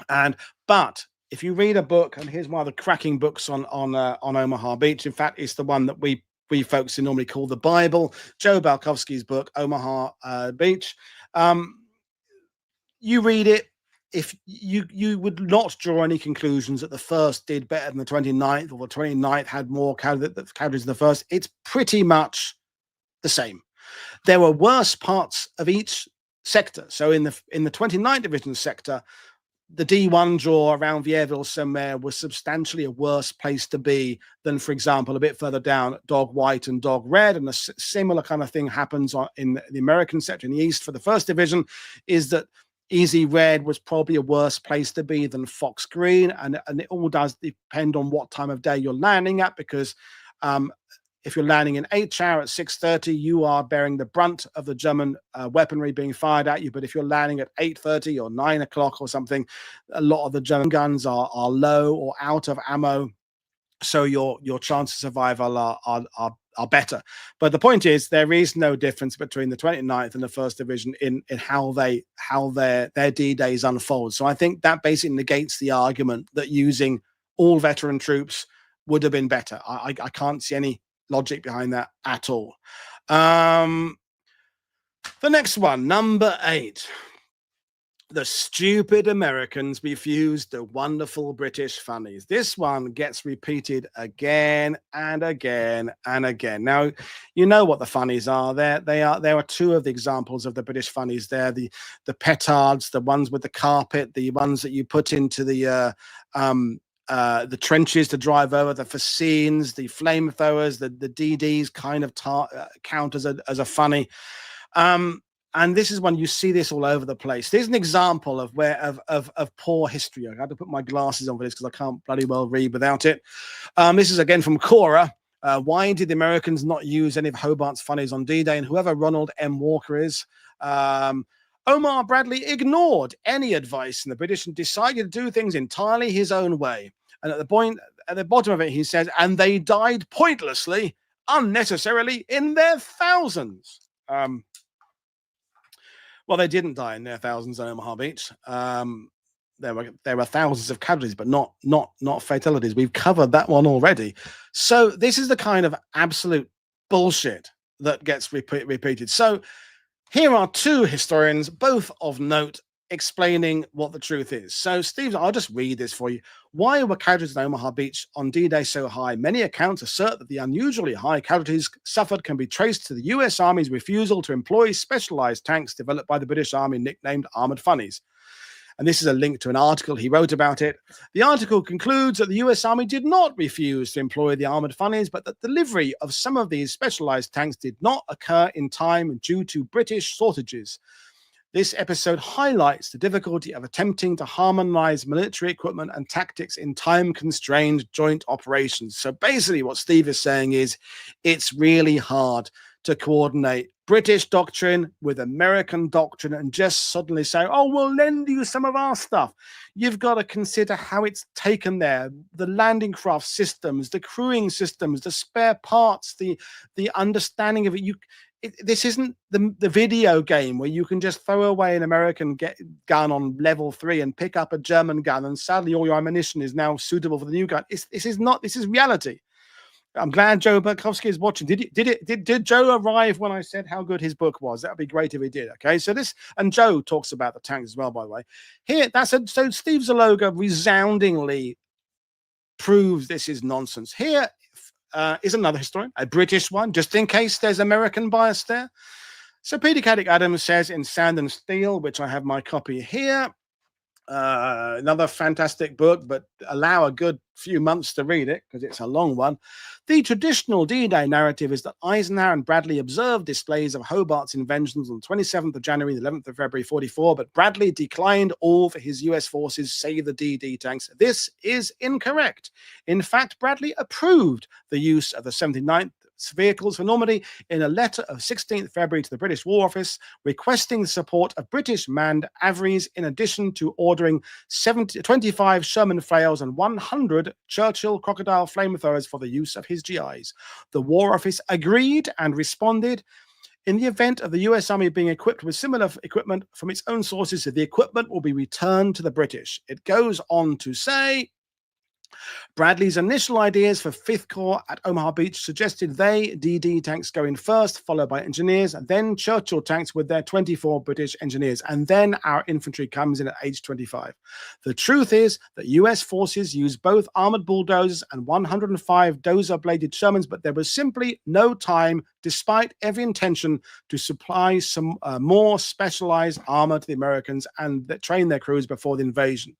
But if you read a book, and here's one of the cracking books on Omaha Beach. In fact, it's the one that we folks normally call the Bible, Joe Balkowski's book, Omaha Beach. you read it, if you would not draw any conclusions that the first did better than the 29th, or the 29th had more casualties than the first. It's pretty much the same. There were worse parts of each sector. So in the 29th Division sector, the D1 draw around Vierville-sur-Mer was substantially a worse place to be than, for example, a bit further down, Dog White and Dog Red. And a similar kind of thing happens in the American sector in the East for the 1st Division, is that Easy Red was probably a worse place to be than Fox Green. And it all does depend on what time of day you're landing at, because if you're landing in H-hour at 6:30, you are bearing the brunt of the German weaponry being fired at you. But if you're landing at 8:30 or 9 o'clock or something, a lot of the German guns are low or out of ammo. So your chance of survival are better. But the point is, there is no difference between the 29th and the 1st Division in how their D-days unfold. So I think that basically negates the argument that using all veteran troops would have been better. I can't see any logic behind that at all. The next one, number 8. The stupid Americans refused the wonderful British funnies. This one gets repeated again and again and again. Now, you know what the funnies are. There are 2 of the examples of the British funnies there. The petards, the ones with the carpet, the ones that you put into the trenches to drive over, the fascines, the flamethrowers, the DDs kind of count as a funny. And this is when you see this all over the place. There's an example of poor history. I had to put my glasses on for this because I can't bloody well read without it. This is again from Cora. Why did the Americans not use any of Hobart's funnies on D-Day? And whoever Ronald M. Walker is, Omar Bradley ignored any advice from the British and decided to do things entirely his own way. And at the bottom of it, he says, and they died pointlessly, unnecessarily, in their thousands. Well, they didn't die in their thousands on Omaha Beach. There were thousands of casualties, but not fatalities. We've covered that one already. So this is the kind of absolute bullshit that gets repeated. So here are 2 historians, both of note, explaining what the truth is. So, Steve, I'll just read this for you. Why were casualties in Omaha Beach on D-Day so high? Many accounts assert that the unusually high casualties suffered can be traced to the US Army's refusal to employ specialized tanks developed by the British Army, nicknamed Armored Funnies. And this is a link to an article he wrote about it. The article concludes that the US Army did not refuse to employ the Armored Funnies, but that delivery of some of these specialized tanks did not occur in time due to British shortages. This episode highlights the difficulty of attempting to harmonize military equipment and tactics in time-constrained joint operations. So basically what Steve is saying is it's really hard to coordinate British doctrine with American doctrine and just suddenly say, oh, we'll lend you some of our stuff. You've got to consider how it's taken there, the landing craft systems, the crewing systems, the spare parts, the understanding of it. This isn't the video game where you can just throw away an American gun on level 3 and pick up a German gun, and sadly all your ammunition is now suitable for the new gun. This is reality. I'm glad Joe Berkowski is watching. Did Joe arrive when I said how good his book was? That would be great if he did. Okay, so and Joe talks about the tanks as well, by the way. Here, so Steve Zaloga resoundingly proves this is nonsense. Here is another historian, a British one, just in case there's American bias there. So Peter Caddick Adams says in Sand and Steel, which I have my copy here, another fantastic book, but allow a good few months to read it because it's a long one. The traditional D-Day narrative is that Eisenhower and Bradley observed displays of Hobart's inventions on the 27th of January, the 11th of February 44, but Bradley declined all for his US forces, save the DD tanks. This is incorrect. In fact, Bradley approved the use of the 79th vehicles for Normandy in a letter of 16th February to the British War Office, requesting the support of British manned Averies in addition to ordering 25 Sherman flails and 100 Churchill crocodile flamethrowers for the use of his GIs. The War Office agreed and responded. In the event of the US Army being equipped with similar equipment from its own sources, the equipment will be returned to the British. It goes on to say, Bradley's initial ideas for 5th Corps at Omaha Beach suggested they, DD tanks, go in first, followed by engineers, and then Churchill tanks with their 24 British engineers, and then our infantry comes in at age 25. The truth is that US forces used both armored bulldozers and 105 dozer-bladed Shermans, but there was simply no time, despite every intention, to supply some more specialized armor to the Americans and train their crews before the invasion.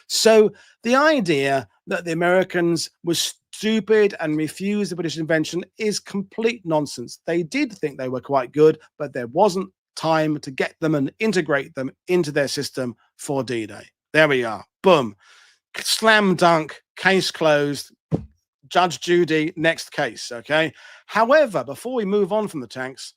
So the idea that the Americans were stupid and refused the British invention is complete nonsense. They did think they were quite good, but there wasn't time to get them and integrate them into their system for D-Day. There we are. Boom. Slam dunk. Case closed. Judge Judy, next case. Okay. However, before we move on from the tanks,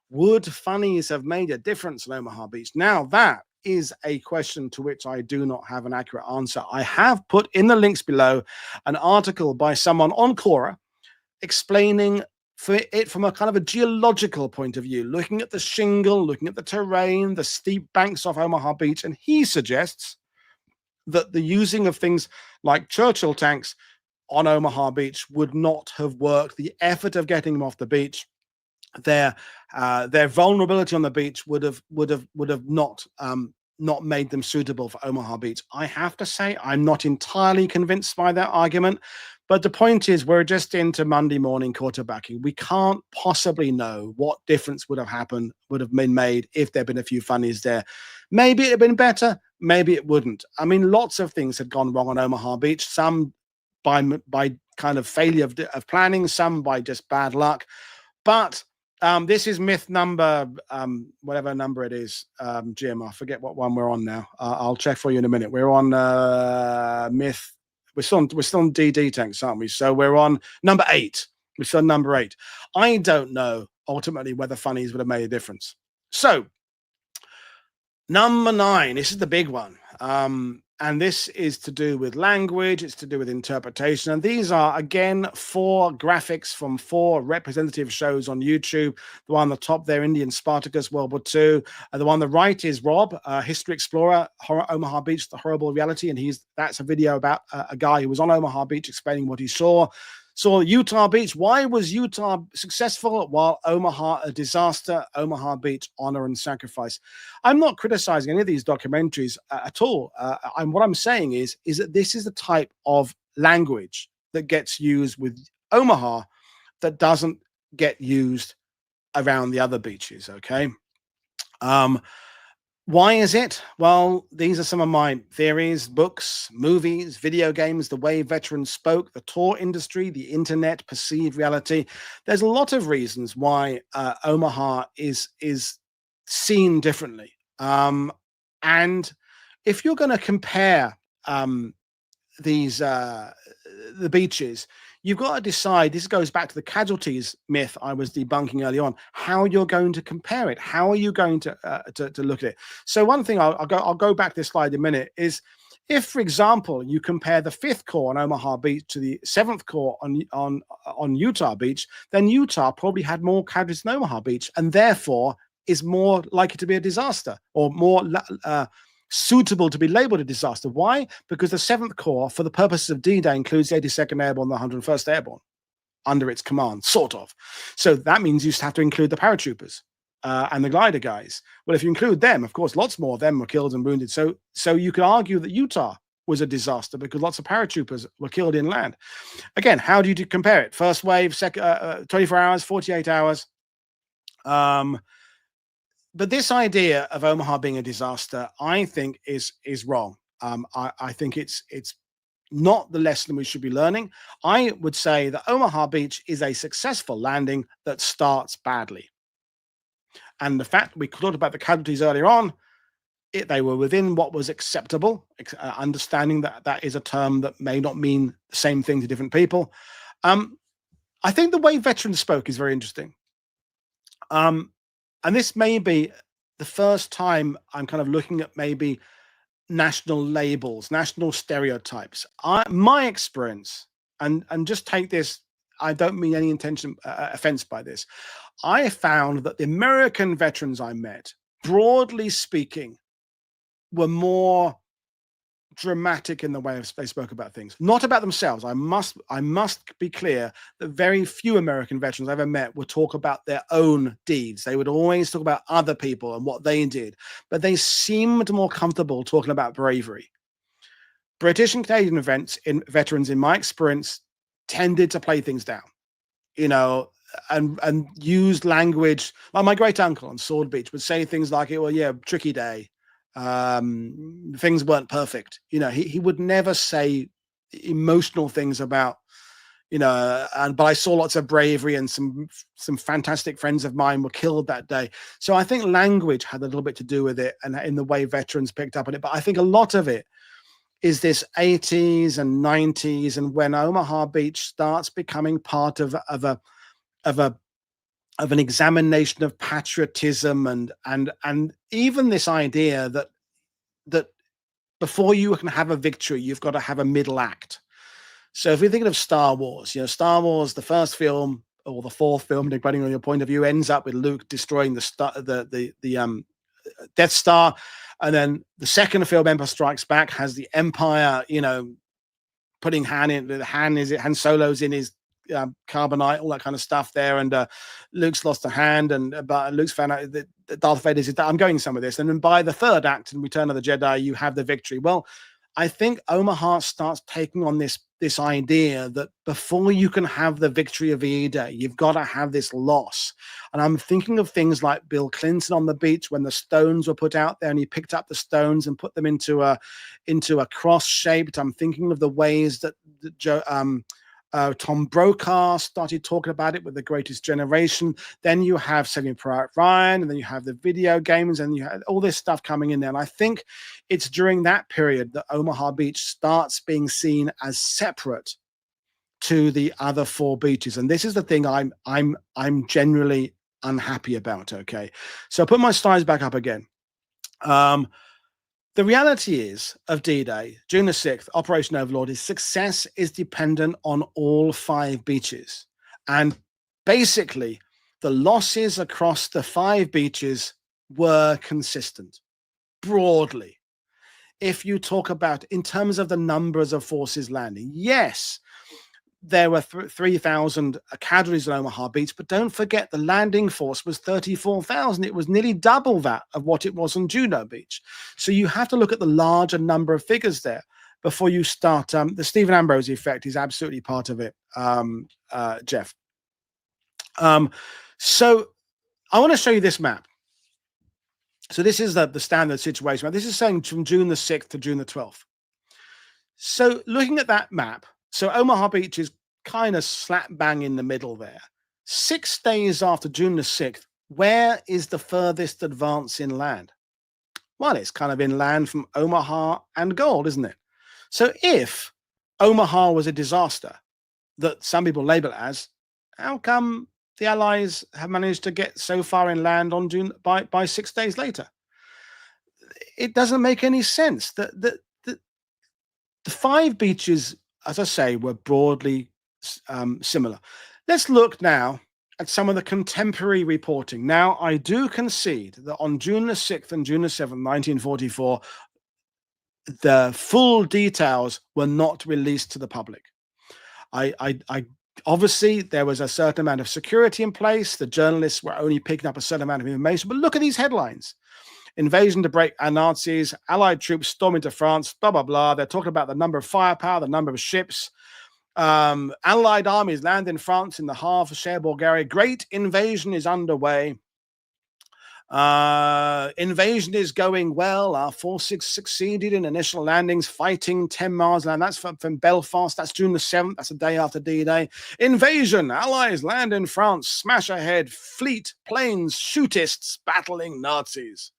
would funnies have made a difference in Omaha Beach? Now that is a question to which I do not have an accurate answer. I have put in the links below an article by someone on Quora explaining for it from a kind of a geological point of view, looking at the shingle, looking at the terrain, the steep banks off Omaha Beach, and he suggests that the using of things like Churchill tanks on Omaha Beach would not have worked. The effort of getting them off the beach, their vulnerability on the beach would have not made them suitable for Omaha Beach. I have to say I'm not entirely convinced by that argument, but the point is we're just into Monday morning quarterbacking. We can't possibly know what difference would have been made if there'd been a few funnies there. Maybe it'd have been better, maybe it wouldn't. I mean, lots of things had gone wrong on Omaha Beach, some by kind of failure of planning, some by just bad luck. But this is myth number, whatever number it is, Jim. I forget what one we're on now. I'll check for you in a minute. We're on myth. We're still on DD tanks, aren't we? So we're on number 8. We're still on number 8. I don't know ultimately whether funnies would have made a difference. So number 9. This is the big one. And this is to do with language, it's to do with interpretation. And these are, again, 4 graphics from 4 representative shows on YouTube. The one on the top there, Indian Spartacus, World War II. The one on the right is Rob, History Explorer, Omaha Beach, The Horrible Reality. And that's a video about a guy who was on Omaha Beach explaining what he saw. So Utah Beach, why was Utah successful while Omaha a disaster? Omaha Beach, honor and sacrifice. I'm not criticizing any of these documentaries at all. What I'm saying is that this is the type of language that gets used with Omaha that doesn't get used around the other beaches, okay? Why is it? Well, these are some of my theories: books, movies, video games, the way veterans spoke, the tour industry, the internet, perceived reality. There's a lot of reasons why Omaha is seen differently. And if you're going to compare the beaches, you've got to decide. This goes back to the casualties myth I was debunking early on. How you're going to compare it? How are you going to look at it? So one thing I'll go back to this slide in a minute is, if, for example, you compare the 5th Corps on Omaha Beach to the 7th Corps on Utah Beach, then Utah probably had more casualties than Omaha Beach, and therefore is more likely to be a disaster, or more suitable to be labeled a disaster. Why? Because the 7th Corps, for the purposes of D-Day, includes the 82nd Airborne and the 101st Airborne under its command, sort of. So that means you have to include the paratroopers and the glider guys. Well, if you include them, of course, lots more of them were killed and wounded. So you could argue that Utah was a disaster because lots of paratroopers were killed inland. Again, how do you compare it? First wave, 24 hours, 48 hours. But this idea of Omaha being a disaster, I think, is wrong. I think it's not the lesson we should be learning. I would say that Omaha Beach is a successful landing that starts badly. And the fact we talked about the casualties earlier on, they were within what was acceptable, understanding that is a term that may not mean the same thing to different people. I think the way veterans spoke is very interesting. And this may be the first time I'm kind of looking at maybe national labels, national stereotypes. My experience, and just take this, I don't mean any offense by this. I found that the American veterans I met, broadly speaking, were more dramatic in the way they spoke about things, not about themselves. I must be clear that very few American veterans I ever met would talk about their own deeds. They would always talk about other people and what they did, but they seemed more comfortable talking about bravery. British and Canadian veterans, in my experience, tended to play things down, you know, and used language. Like my great uncle on Sword Beach would say things like, "Well, yeah, tricky day. Things weren't perfect." You know, he would never say emotional things about, you know, but I saw lots of bravery, and some fantastic friends of mine were killed that day. So I think language had a little bit to do with it, and in the way veterans picked up on it. But I think a lot of it is this 80s and 90s, and when Omaha Beach starts becoming part of an examination of patriotism, and even this idea that before you can have a victory, you've got to have a middle act. So if we're thinking of Star Wars, you know, Star Wars, the first film or the fourth film, depending on your point of view, ends up with Luke destroying the Death Star. And then the second film, Empire Strikes Back, has the Empire, you know, putting Han Solo's in his carbonite, all that kind of stuff there, and Luke's lost a hand, but Luke's found out that Darth Vader's. I'm going some of this, and then by the third act in Return of the Jedi, you have the victory. Well, I think Omaha starts taking on this idea that before you can have the victory of E-Day, you've got to have this loss. And I'm thinking of things like Bill Clinton on the beach when the stones were put out there, and he picked up the stones and put them into a cross shaped. I'm thinking of the ways that Tom Brokaw started talking about it with The Greatest Generation. Then you have Saving Private Ryan, and then you have the video games, and you have all this stuff coming in there. And I think it's during that period that Omaha Beach starts being seen as separate to the other four beaches. And this is the thing I'm generally unhappy about. Okay, so put my slides back up again. The reality is of D-Day, June the 6th, Operation Overlord, is success is dependent on all five beaches. And basically, the losses across the five beaches were consistent, broadly. If you talk about in terms of the numbers of forces landing, yes, there were 3,000 casualties on Omaha Beach, but don't forget the landing force was 34,000. It was nearly double that of what it was on Juno Beach. So you have to look at the larger number of figures there before you start. The Stephen Ambrose effect is absolutely part of it, Jeff. So I want to show you this map. So this is the standard situation. This is saying from June the 6th to June the 12th. So looking at that map, so Omaha Beach is kind of slap bang in the middle there. 6 days after June the 6th, where is the furthest advance inland? Well, it's kind of inland from Omaha and Gold, isn't it? So if Omaha was a disaster that some people label it as, how come the Allies have managed to get so far inland on June by 6 days later? It doesn't make any sense. The five beaches, as I say, were broadly similar. Let's look now at some of the contemporary reporting. Now, I do concede that on June the 6th and June the 7th, 1944, the full details were not released to the public. I obviously, there was a certain amount of security in place. The journalists were only picking up a certain amount of information. But look at these headlines. Invasion to break Nazis, Allied troops storm into France, blah, blah, blah. They're talking about the number of firepower, the number of ships. Allied armies land in France in the half of Cher, Bulgaria. Great invasion is underway. Invasion is going well. Our forces succeeded in initial landings, fighting 10 miles land. That's from Belfast. That's June the 7th. That's the day after D-Day. Invasion. Allies land in France. Smash ahead. Fleet, planes, shootists battling Nazis.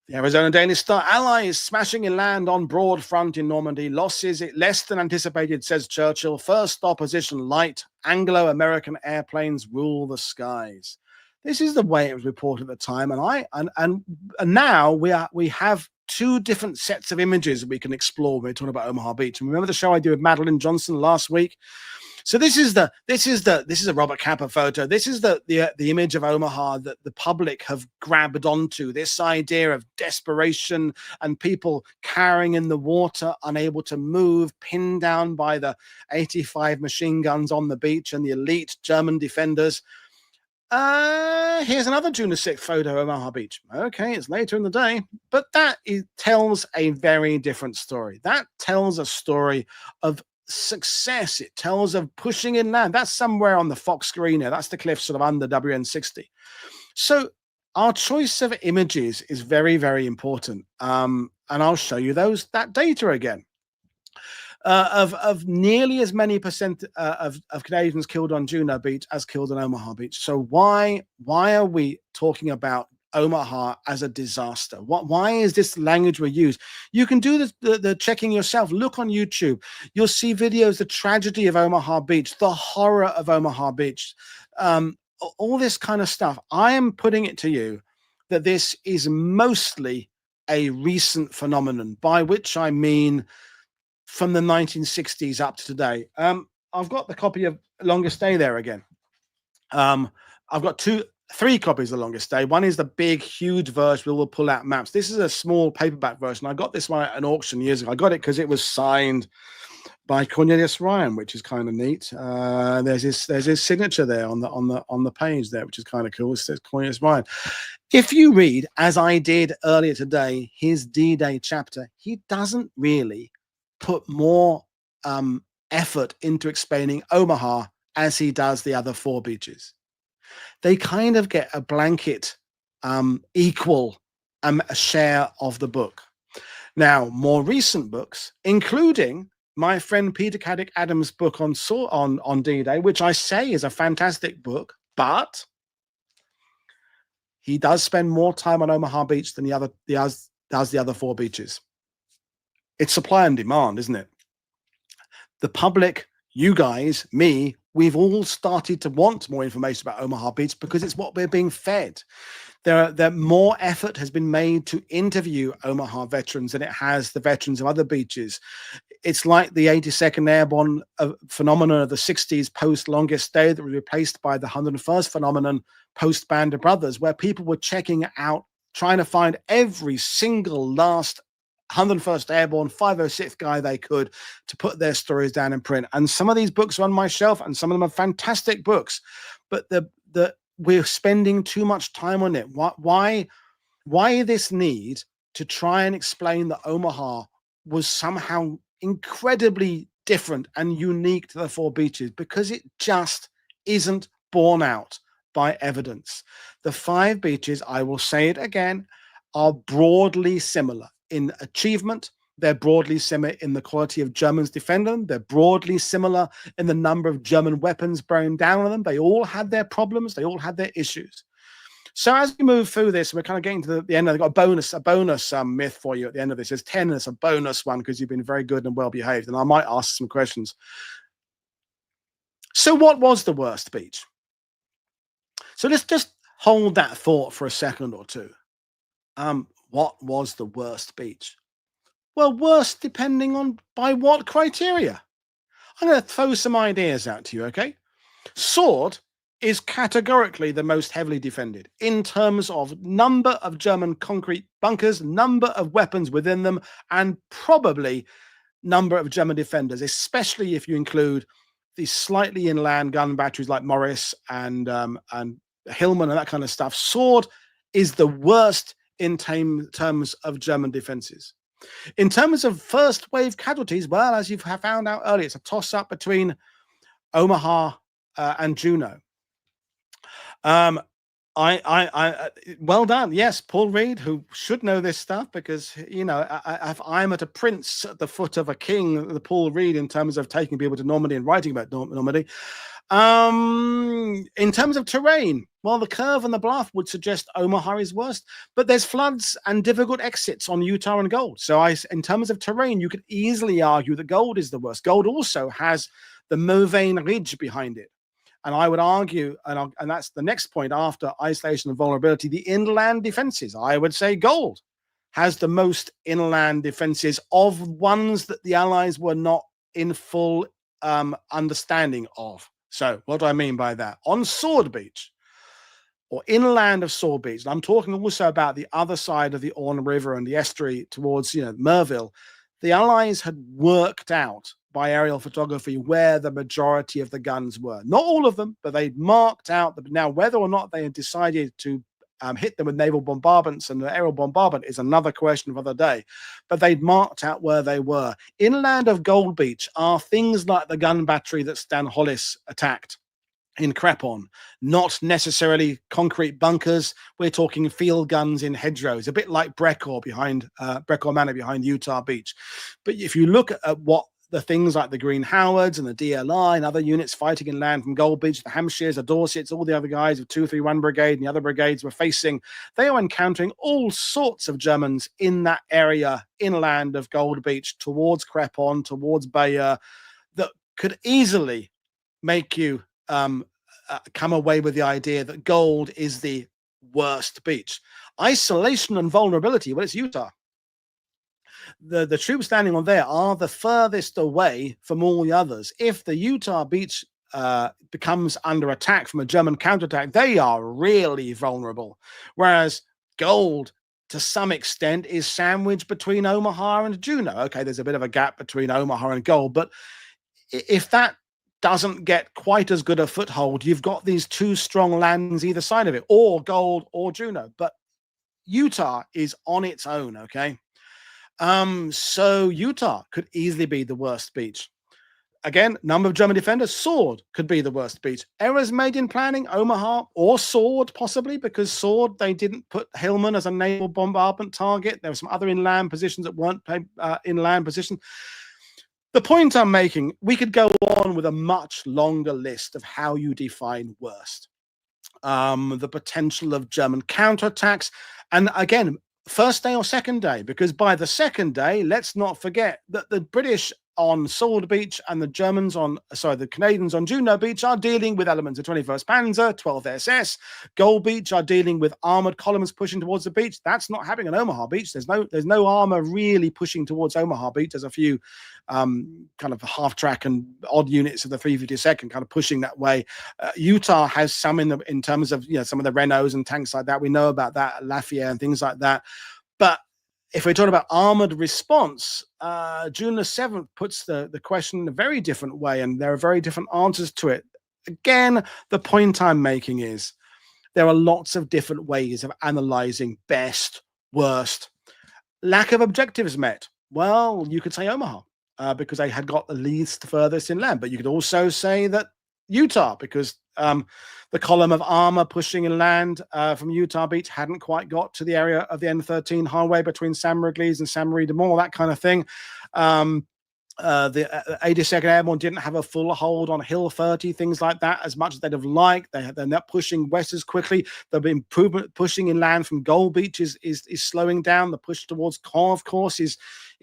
The Arizona Daily Star, Allies smashing inland on broad front in Normandy. Losses less than anticipated, says Churchill. First opposition light. Anglo-American airplanes rule the skies. This is the way it was reported at the time, and now we have two different sets of images we can explore when we're talking about Omaha Beach. And remember the show I did with Madeline Johnson last week? So this is a Robert Capa photo. This is the image of Omaha that the public have grabbed onto. This idea of desperation and people cowering in the water, unable to move, pinned down by the 85 machine guns on the beach and the elite German defenders. Here's another June the 6th photo of Omaha Beach. Okay, it's later in the day, but tells a very different story. That tells a story of success. It tells of pushing inland. That's somewhere on the Fox screen here. That's the cliff sort of under WN60. So our choice of images is very, very important. And I'll show you that data again. Of nearly as many percent of Canadians killed on Juno Beach as killed on Omaha Beach. So why are we talking about Omaha as a disaster? Why is this language we use? You can do the checking yourself. Look on YouTube. You'll see videos, the tragedy of Omaha Beach, the horror of Omaha Beach, all this kind of stuff. I am putting it to you that this is mostly a recent phenomenon, by which I mean from the 1960s up to today. I've got the copy of Longest Day there again. I've got three copies of The Longest Day. One is the big, huge version we'll pull out maps. This is a small paperback version. I got this one at an auction years ago. I got it because it was signed by Cornelius Ryan, which is kind of neat. There's his signature there on the page there, which is kind of cool. It says Cornelius Ryan. If you read, as I did earlier today, his D-Day chapter, he doesn't really put more effort into explaining Omaha as he does the other four beaches. They kind of get a blanket equal a share of the book. Now, more recent books, including my friend Peter Caddick Adams' book on D-Day, which I say is a fantastic book, but he does spend more time on Omaha Beach than does the other four beaches. It's supply and demand, isn't it? The public, you guys, me, we've all started to want more information about Omaha Beach because it's what we're being fed. There more effort has been made to interview Omaha veterans than it has the veterans of other beaches. It's like the 82nd Airborne phenomenon of the 60s post Longest Day that was replaced by the 101st phenomenon post Band of Brothers, where people were checking out, trying to find every single last 101st Airborne 506th guy they could to put their stories down in print. And some of these books are on my shelf, and some of them are fantastic books, but we're spending too much time on it. Why this need to try and explain that Omaha was somehow incredibly different and unique to the four beaches? Because it just isn't borne out by evidence. The five beaches, I will say it again, are broadly similar in achievement. They're broadly similar in the quality of Germans defending them. They're broadly similar in the number of German weapons bearing down on them. They all had their problems. They all had their issues. So as we move through this, we're kind of getting to the end. I've got a bonus myth for you at the end of this. There's 10, and it's a bonus one because you've been very good and well behaved. And I might ask some questions. So what was the worst beach? So let's just hold that thought for a second or two. What was the worst beach? Well, worst depending on by what criteria. I'm going to throw some ideas out to you, okay? Sword is categorically the most heavily defended in terms of number of German concrete bunkers, number of weapons within them, and probably number of German defenders, especially if you include these slightly inland gun batteries like Morris and Hillman and that kind of stuff. Sword is the worst in terms of German defenses. In terms of first wave casualties, well, as you've found out earlier, it's a toss-up between Omaha and Juno. Well done. Yes, Paul Reed, who should know this stuff because, you know, I'm at a prince at the foot of a king, the Paul Reed, in terms of taking people to Normandy and writing about Normandy. In terms of terrain, well, the curve and the bluff would suggest Omaha is worst, but there's floods and difficult exits on Utah and Gold. So in terms of terrain, you could easily argue that Gold is the worst. Gold also has the Mauvain Ridge behind it. And I would argue, and that's the next point after isolation and vulnerability, the inland defenses. I would say Gold has the most inland defenses of ones that the Allies were not in full understanding of. So what do I mean by that? On Sword Beach, or inland of Sword Beach, and I'm talking also about the other side of the Orne River and the estuary towards, Merville, the Allies had worked out by aerial photography where the majority of the guns were. Not all of them, but they'd marked out that. Now, whether or not they had decided to hit them with naval bombardments and the aerial bombardment is another question for the day. But they'd marked out where they were. Inland of Gold Beach are things like the gun battery that Stan Hollis attacked in Crepon, not necessarily concrete bunkers. We're talking field guns in hedgerows, a bit like Brecor Manor behind Utah Beach. But if you look at what the things like the Green Howards and the DLI and other units fighting inland from Gold Beach, the Hampshires, the Dorsets, all the other guys of 231 Brigade and the other brigades were facing, they are encountering all sorts of Germans in that area inland of Gold Beach towards Crepon, towards Bayeux, that could easily make you come away with the idea that Gold is the worst beach. Isolation and vulnerability, well, it's Utah. The troops standing on there are the furthest away from all the others. If the Utah Beach becomes under attack from a German counterattack, they are really vulnerable. Whereas Gold, to some extent, is sandwiched between Omaha and Juneau. Okay, there's a bit of a gap between Omaha and Gold, but if that doesn't get quite as good a foothold, you've got these two strong lands either side of it, or Gold or Juneau. But Utah is on its own, okay? So Utah could easily be the worst beach. Again, number of German defenders, Sword could be the worst beach. Errors made in planning, Omaha or Sword, possibly, because Sword, they didn't put Hillman as a naval bombardment target. There were some other inland positions that weren't inland positions. The point I'm making, we could go on with a much longer list of how you define worst. The potential of German counterattacks. And again, first day or second day, because by the second day, let's not forget that the British on Sword Beach and the Canadians on Juneau Beach are dealing with elements of 21st Panzer, 12th SS. Gold Beach are dealing with armored columns pushing towards the beach. That's not happening at Omaha Beach. There's no armor really pushing towards Omaha Beach. There's a few kind of half track and odd units of the 352nd kind of pushing that way. Utah has some in terms of some of the Renaults and tanks like that. We know about that, Lafayette and things like that. But if we're talking about armored response, June the 7th puts the question in a very different way, and there are very different answers to it. Again, the point I'm making is there are lots of different ways of analyzing best, worst. Lack of objectives met. Well, you could say Omaha because they had got the least furthest inland, but you could also say that Utah, because the column of armor pushing inland from Utah Beach hadn't quite got to the area of the N13 highway between San Mariglis and San Marie de Moore, that kind of thing. The 82nd Airborne didn't have a full hold on Hill 30, things like that, as much as they'd have liked. They're not pushing west as quickly. The improvement pushing inland from Gold Beach is slowing down. The push towards Caen, of course, is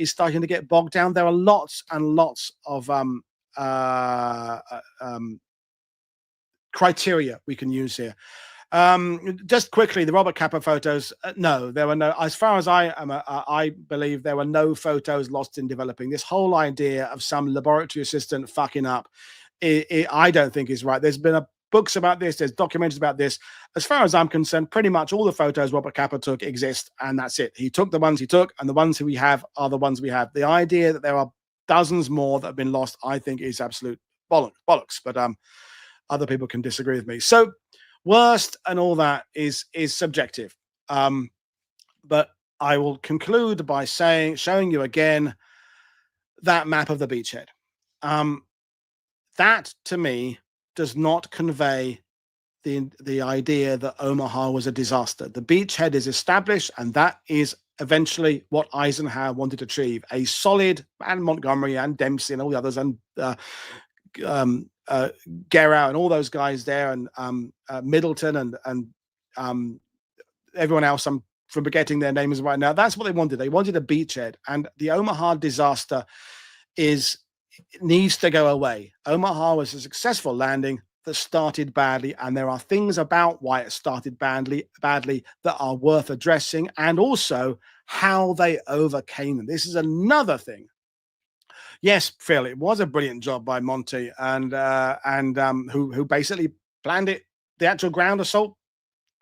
starting to get bogged down. There are lots and lots of criteria we can use here. Just quickly, the Robert Capa photos. No, there were no. As far as I believe there were no photos lost in developing. This whole idea of some laboratory assistant fucking up, I don't think is right. There's been books about this. There's documentaries about this. As far as I'm concerned, pretty much all the photos Robert Capa took exist, and that's it. He took the ones he took, and the ones we have are the ones we have. The idea that there are dozens more that have been lost, I think, is absolute bollocks. But other people can disagree with me. So worst and all that is subjective. But I will conclude by showing you again that map of the beachhead. That to me does not convey the idea that Omaha was a disaster. The beachhead is established, and that is eventually what Eisenhower wanted to achieve. A solid, and Montgomery and Dempsey and all the others, and Guerra and all those guys there, and Middleton and everyone else. I'm forgetting their names right now. That's what they wanted. They wanted a beachhead, and the Omaha disaster needs to go away. Omaha was a successful landing that started badly, and there are things about why it started badly that are worth addressing, and also how they overcame them. This is another thing. Yes, Phil, it was a brilliant job by Monty, who basically planned it, the actual ground assault,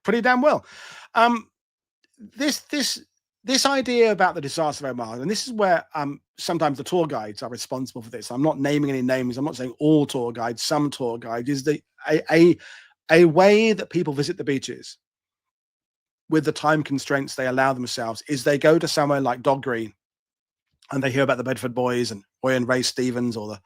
pretty damn well. Um, this this this idea about the disaster of Omaha, and this is where sometimes the tour guides are responsible for this. I'm not naming any names. I'm not saying all tour guides. Some tour guides is a way that people visit the beaches with the time constraints they allow themselves is they go to somewhere like Dog Green and they hear about the Bedford Boys and Roy and Ray Stevens, or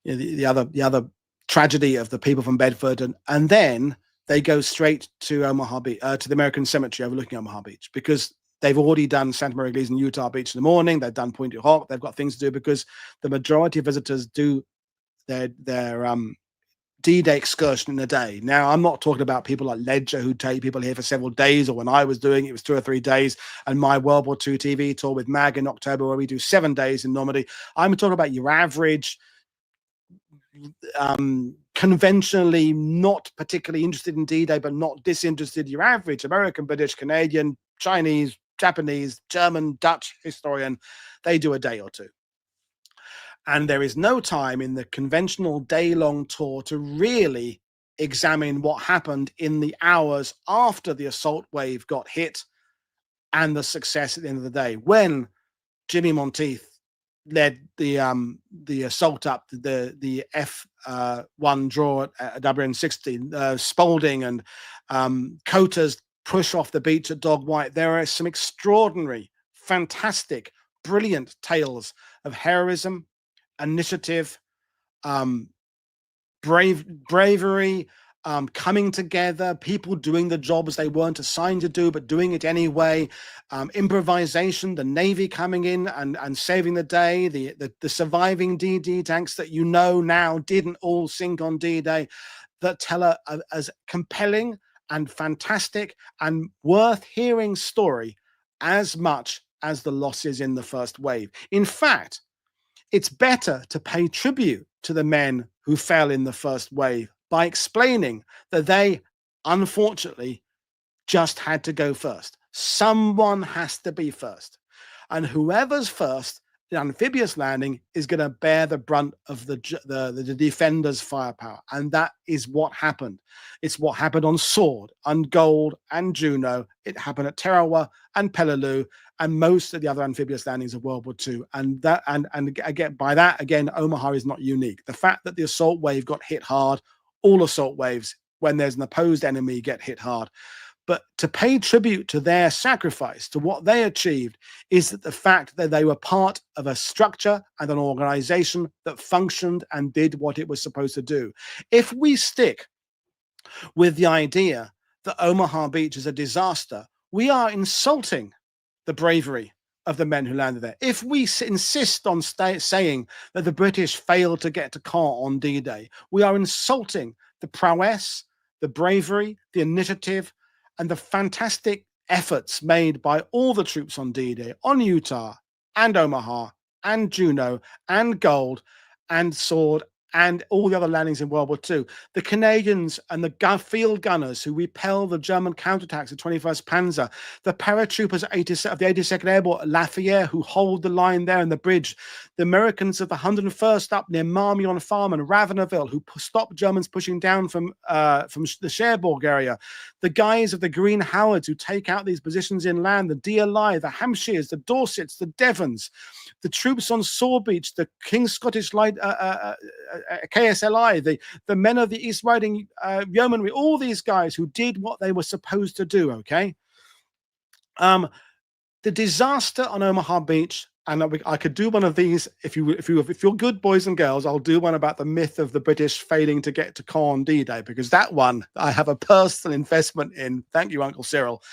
the other tragedy of the people from Bedford, and then they go straight to Omaha Beach, to the American Cemetery overlooking Omaha Beach, because they've already done Santa Maria Glees and Utah Beach in the morning. They've done Point Hawk. They've got things to do, because the majority of visitors do their D-Day excursion in a day. Now, I'm not talking about people like Ledger who take people here for several days, or when I was doing it, it was 2 or 3 days, and my World War II TV tour with Mag in October, where we do 7 days in Normandy. I'm talking about your average, conventionally not particularly interested in D-Day, but not disinterested, your average American, British, Canadian, Chinese, Japanese, German, Dutch historian. They do a day or two. And there is no time in the conventional day-long tour to really examine what happened in the hours after the assault wave got hit and the success at the end of the day. When Jimmy Monteith led the assault up the F1 draw at WN60, Spalding and Cota's push off the beach at Dog White, there are some extraordinary, fantastic, brilliant tales of heroism, initiative, bravery, coming together, people doing the jobs they weren't assigned to do but doing it anyway, improvisation, the Navy coming in and saving the day, the surviving DD tanks that now didn't all sink on D-Day, that tell a as compelling and fantastic and worth hearing story as much as the losses in the first wave. In fact, it's better to pay tribute to the men who fell in the first wave by explaining that they, unfortunately, just had to go first. Someone has to be first. And whoever's first, the amphibious landing, is going to bear the brunt of the defender's firepower. And that is what happened. It's what happened on Sword and Gold and Juno. It happened at Tarawa and Peleliu and most of the other amphibious landings of World War II. And again, by that, again, Omaha is not unique. The fact that the assault wave got hit hard, all assault waves, when there's an opposed enemy, get hit hard. But to pay tribute to their sacrifice, to what they achieved, is that the fact that they were part of a structure and an organization that functioned and did what it was supposed to do. If we stick with the idea that Omaha Beach is a disaster, we are insulting the bravery of the men who landed there. If we insist on saying that the British failed to get to Caen on D-Day, we are insulting the prowess, the bravery, the initiative, and the fantastic efforts made by all the troops on D-Day, on Utah and Omaha and Juno and Gold and Sword and all the other landings in World War II. The Canadians and the field gunners who repel the German counterattacks of 21st Panzer, the paratroopers of the 82nd Airborne at Lafayette who hold the line there in the bridge, the Americans of the 101st up near Marmion Farm and Ravenelville who stopped Germans pushing down from the Cherbourg area, the guys of the Green Howards who take out these positions inland, the DLI, the Hampshires, the Dorsets, the Devons, the troops on Saw Beach, the King's Scottish Light KSLI, the men of the East Riding Yeomanry, all these guys who did what they were supposed to do. Okay, the disaster on Omaha Beach, and I could do one of these if you're good boys and girls. I'll do one about the myth of the British failing to get to Caen D-Day, because that one I have a personal investment in. Thank you, Uncle Cyril.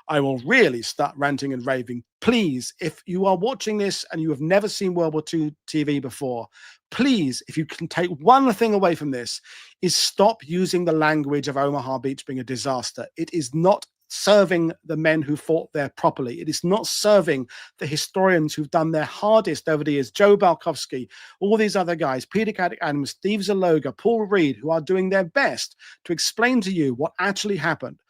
I will really start ranting and raving. Please, if you are watching this and you have never seen World War II TV before, please, if you can take one thing away from this, is stop using the language of Omaha Beach being a disaster. It is not serving the men who fought there properly. It is not serving the historians who've done their hardest over the years, Joe Balkowski, all these other guys, Peter Caddick Adams, Steve Zaloga, Paul Reed, who are doing their best to explain to you what actually happened.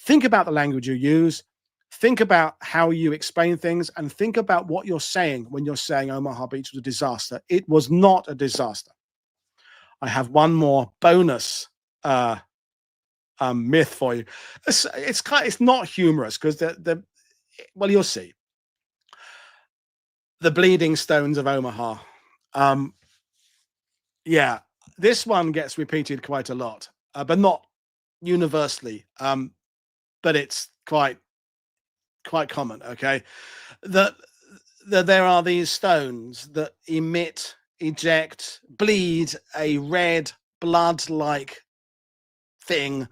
Think about the language you use. Think about how you explain things and think about what you're saying when you're saying Omaha Beach was a disaster. It was not a disaster. I have one more bonus uh, myth for you. It's not humorous because the well, you'll see. The bleeding stones of Omaha. Um, yeah, this one gets repeated quite a lot, but not universally. But it's quite common. Okay, that there are these stones that eject, bleed a red blood-like thing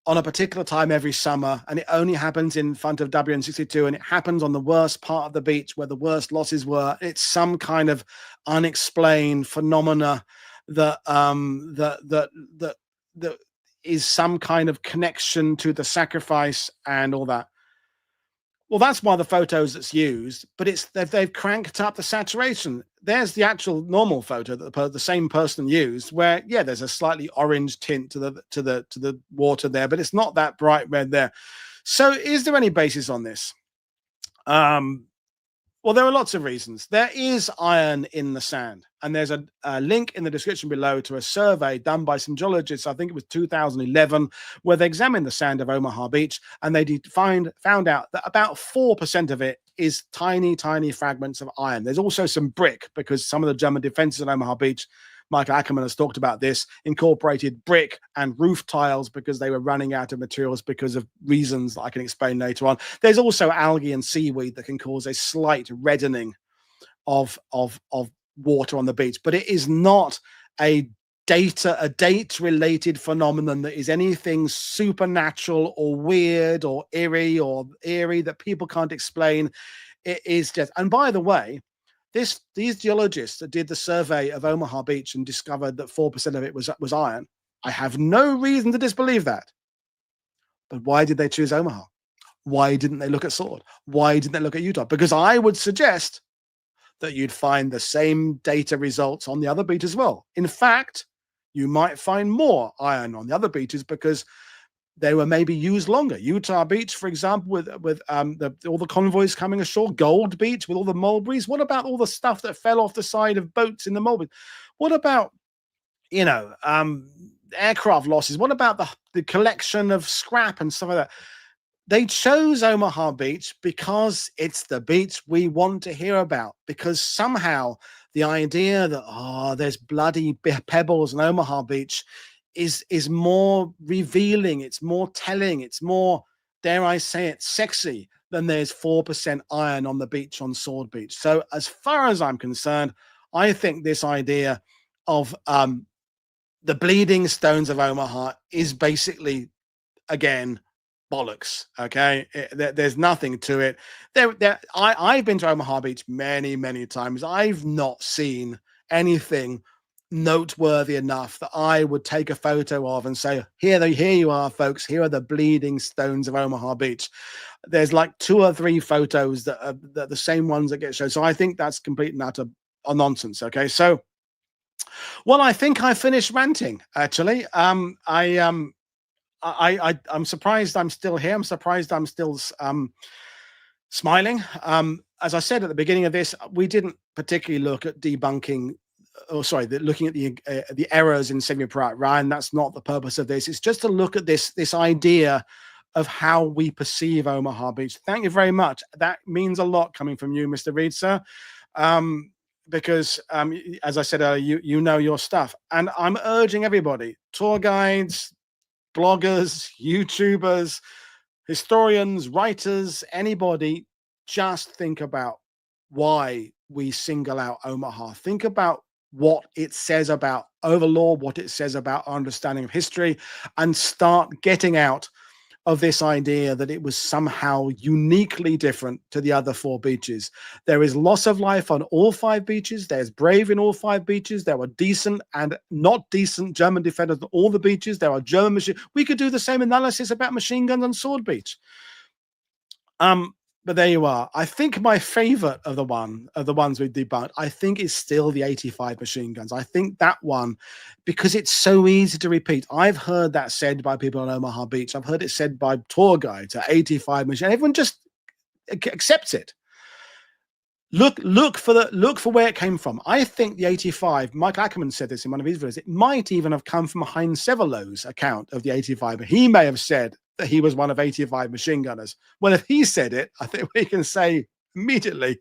on a particular time every summer, and it only happens in front of WN62, and it happens on the worst part of the beach where the worst losses were. It's some kind of unexplained phenomena that that is some kind of connection to the sacrifice and all that. Well, that's one of the photos that's used, but they've cranked up the saturation. There's the actual normal photo that the same person used, where yeah, there's a slightly orange tint to the water there, but it's not that bright red there. So, is there any basis on this? Well, there are lots of reasons. There is iron in the sand, and there's a link in the description below to a survey done by some geologists. I think it was 2011, where they examined the sand of Omaha Beach, and they found out that about 4% of it is tiny, tiny fragments of iron. There's also some brick, because some of the German defenses at Omaha Beach, Michael Ackerman has talked about this, incorporated brick and roof tiles because they were running out of materials because of reasons that I can explain later on. There's also algae and seaweed that can cause a slight reddening of water on the beach, but it is not a date-related phenomenon that is anything supernatural or weird or eerie that people can't explain. It is just, and by the way, these geologists that did the survey of Omaha Beach and discovered that 4% of it was iron. I have no reason to disbelieve that. But why did they choose Omaha? Why didn't they look at Sword? Why didn't they look at Utah? Because I would suggest that you'd find the same data results on the other beach as well. In fact, you might find more iron on the other beaches because they were maybe used longer. Utah Beach, for example, with all the convoys coming ashore. Gold Beach with all the mulberries. What about all the stuff that fell off the side of boats in the mulberries? What about, aircraft losses? What about the collection of scrap and stuff like that? They chose Omaha Beach because it's the beach we want to hear about, because somehow the idea that, there's bloody pebbles in Omaha Beach is more revealing, it's more telling, it's more, dare I say it, sexy than there's 4% iron on the beach on Sword Beach. So as far as I'm concerned, I think this idea of the bleeding stones of Omaha is basically, again, bollocks. Okay, there's nothing to it. I've been to Omaha Beach many, many times. I've not seen anything noteworthy enough that I would take a photo of and say, here you are, folks. Here are the bleeding stones of Omaha Beach. There's like 2 or 3 photos that are the same ones that get shown. So I think that's complete and utter nonsense. Okay, so well, I think I finished ranting. Actually, I'm surprised I'm still here. I'm surprised I'm still smiling. As I said at the beginning of this, we didn't particularly look at debunking, looking at the errors in Saving Private Ryan. That's not the purpose of this. It's just to look at this idea of how we perceive Omaha Beach. Thank you very much. That means a lot coming from you, Mr. Reed, sir. Because as I said earlier, you know your stuff, and I'm urging everybody, tour guides, bloggers, YouTubers, historians, writers, anybody, just think about why we single out Omaha. Think about what it says about Overlord, what it says about our understanding of history, and start getting out of this idea that it was somehow uniquely different to the other 4 beaches. There is loss of life on all 5 beaches. There's brave in all 5 beaches. There were decent and not decent German defenders on all the beaches. There are German machine. We could do the same analysis about machine guns on Sword Beach. But there you are. I think my favorite of the ones we debunked, I think is still the 85 machine guns. I think that one, because it's so easy to repeat. I've heard that said by people on Omaha Beach. I've heard it said by tour guides at 85 machine. Everyone just accepts it. Look for where it came from. I think the 85, Mike Ackerman said this in one of his videos, it might even have come from Hein Severloh's account of the 85. He may have said that he was one of 85 machine gunners. Well, if he said it, I think we can say immediately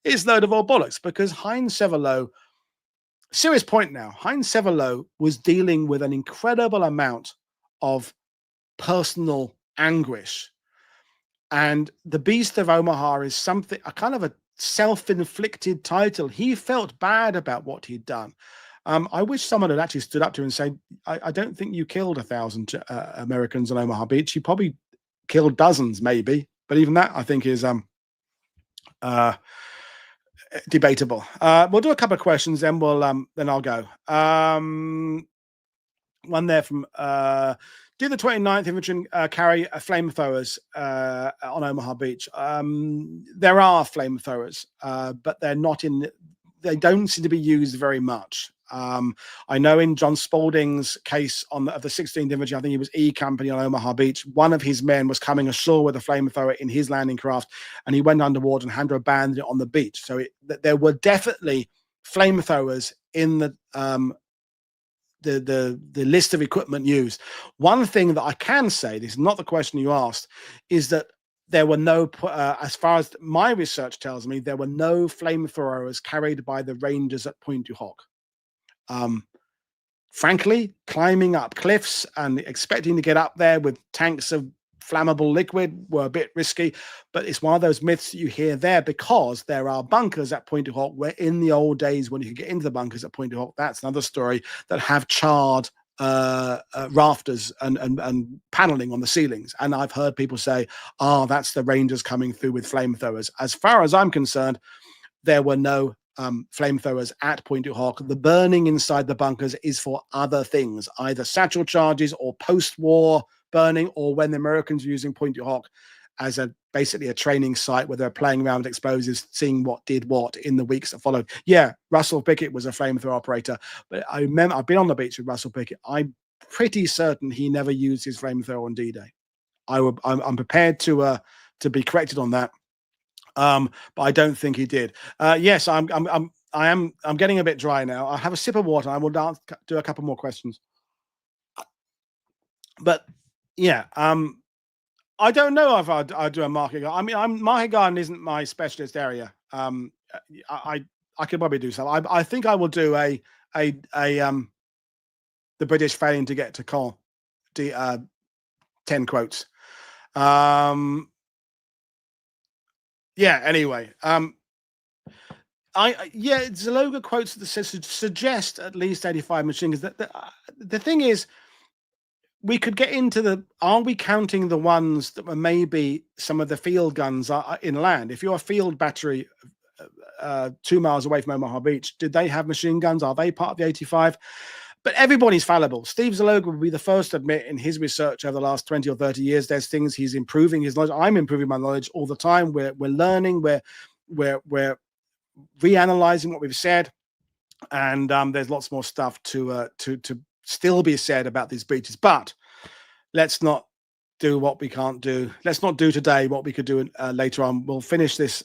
it's a load of old bollocks, because Hein Severloh, serious point now, Hein Severloh was dealing with an incredible amount of personal anguish. And the Beast of Omaha is something, a kind of a self-inflicted title. He felt bad about what he'd done. I wish someone had actually stood up to him and said, I don't think you killed 1,000 Americans on Omaha Beach. You probably killed dozens, maybe. But even that, I think, is debatable. We'll do a couple of questions, then then I'll go. One there from did the 29th Infantry carry flamethrowers on Omaha Beach? There are flamethrowers, but they're not in. They don't seem to be used very much. I know in John Spaulding's case of the 16th Infantry, I think he was E Company on Omaha Beach, one of his men was coming ashore with a flamethrower in his landing craft, and he went underwater and had to abandon it on the beach. So there were definitely flamethrowers in the list of equipment used. One thing that I can say, this is not the question you asked, is that there were no, as far as my research tells me, there were no flamethrowers carried by the Rangers at Pointe du Hoc. Frankly, climbing up cliffs and expecting to get up there with tanks of flammable liquid were a bit risky, but it's one of those myths that you hear there, because there are bunkers at Pointe du Hoc where in the old days when you could get into the bunkers at Pointe du Hoc, that's another story, that have charred rafters and paneling on the ceilings. And I've heard people say, that's the Rangers coming through with flamethrowers. As far as I'm concerned, there were no flamethrowers at Pointe du Hoc. The burning inside the bunkers is for other things, either satchel charges or post-war burning, or when the Americans were using Pointe du Hoc as basically a training site where they're playing around with explosives, seeing what did what in the weeks that followed. Yeah, Russell Pickett was a flamethrower operator, but I remember I've been on the beach with Russell Pickett. I'm pretty certain he never used his flamethrower on D-Day. I'm prepared to be corrected on that. But I don't think he did. Yes, I'm getting a bit dry now. I'll have a sip of water. I will do a couple more questions. But yeah, I don't know if I'll do a market garden. I mean, market garden isn't my specialist area. I could probably do some. I think I will do the British failing to get to Caen, 10 quotes. Yeah, anyway, Zaloga quotes that suggest at least 85 machine guns. The thing is, we could get into are we counting the ones that were maybe some of the field guns inland? If you're a field battery 2 miles away from Omaha Beach, did they have machine guns? Are they part of the 85? But everybody's fallible. Steve Zaloga would be the first to admit in his research over the last 20 or 30 years, there's things he's improving his knowledge. I'm improving my knowledge all the time. We're learning. We're reanalyzing what we've said, and there's lots more stuff to still be said about these breaches. But let's not do what we can't do. Let's not do today what we could do later on. We'll finish this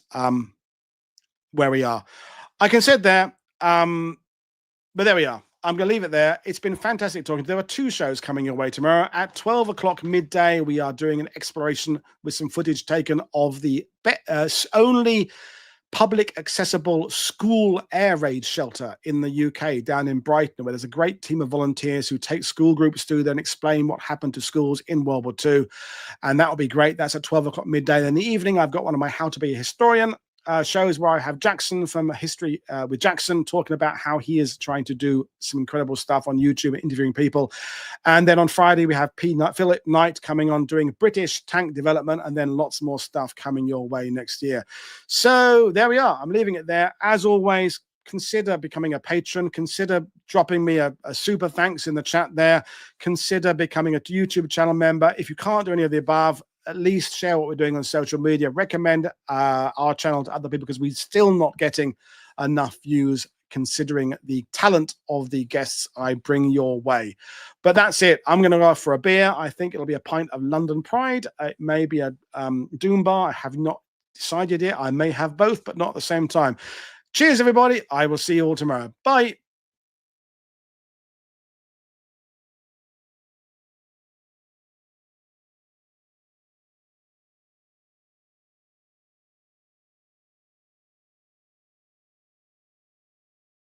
where we are. I can sit there, but there we are. I'm going to leave it there. It's been fantastic talking. There are 2 shows coming your way tomorrow. At 12 o'clock midday, we are doing an exploration with some footage taken of the only public accessible school air raid shelter in the UK down in Brighton, where there's a great team of volunteers who take school groups through there and explain what happened to schools in World War II. And that will be great. That's at 12 o'clock midday. Then in the evening, I've got one of my How to Be a Historian shows where I have Jackson from History with Jackson talking about how he is trying to do some incredible stuff on YouTube, interviewing people. And then on Friday, we have Philip Knight coming on doing British tank development, and then lots more stuff coming your way next year. So there we are. I'm leaving it there. As always, consider becoming a patron. Consider dropping me a super thanks in the chat there. Consider becoming a YouTube channel member. If you can't do any of the above, at least share what we're doing on social media. Recommend our channel to other people, because we're still not getting enough views considering the talent of the guests I bring your way. But that's it. I'm going to go for a beer. I think it'll be a pint of London Pride. It may be a Doom Bar. I have not decided yet. I may have both, but not at the same time. Cheers, everybody. I will see you all tomorrow. Bye.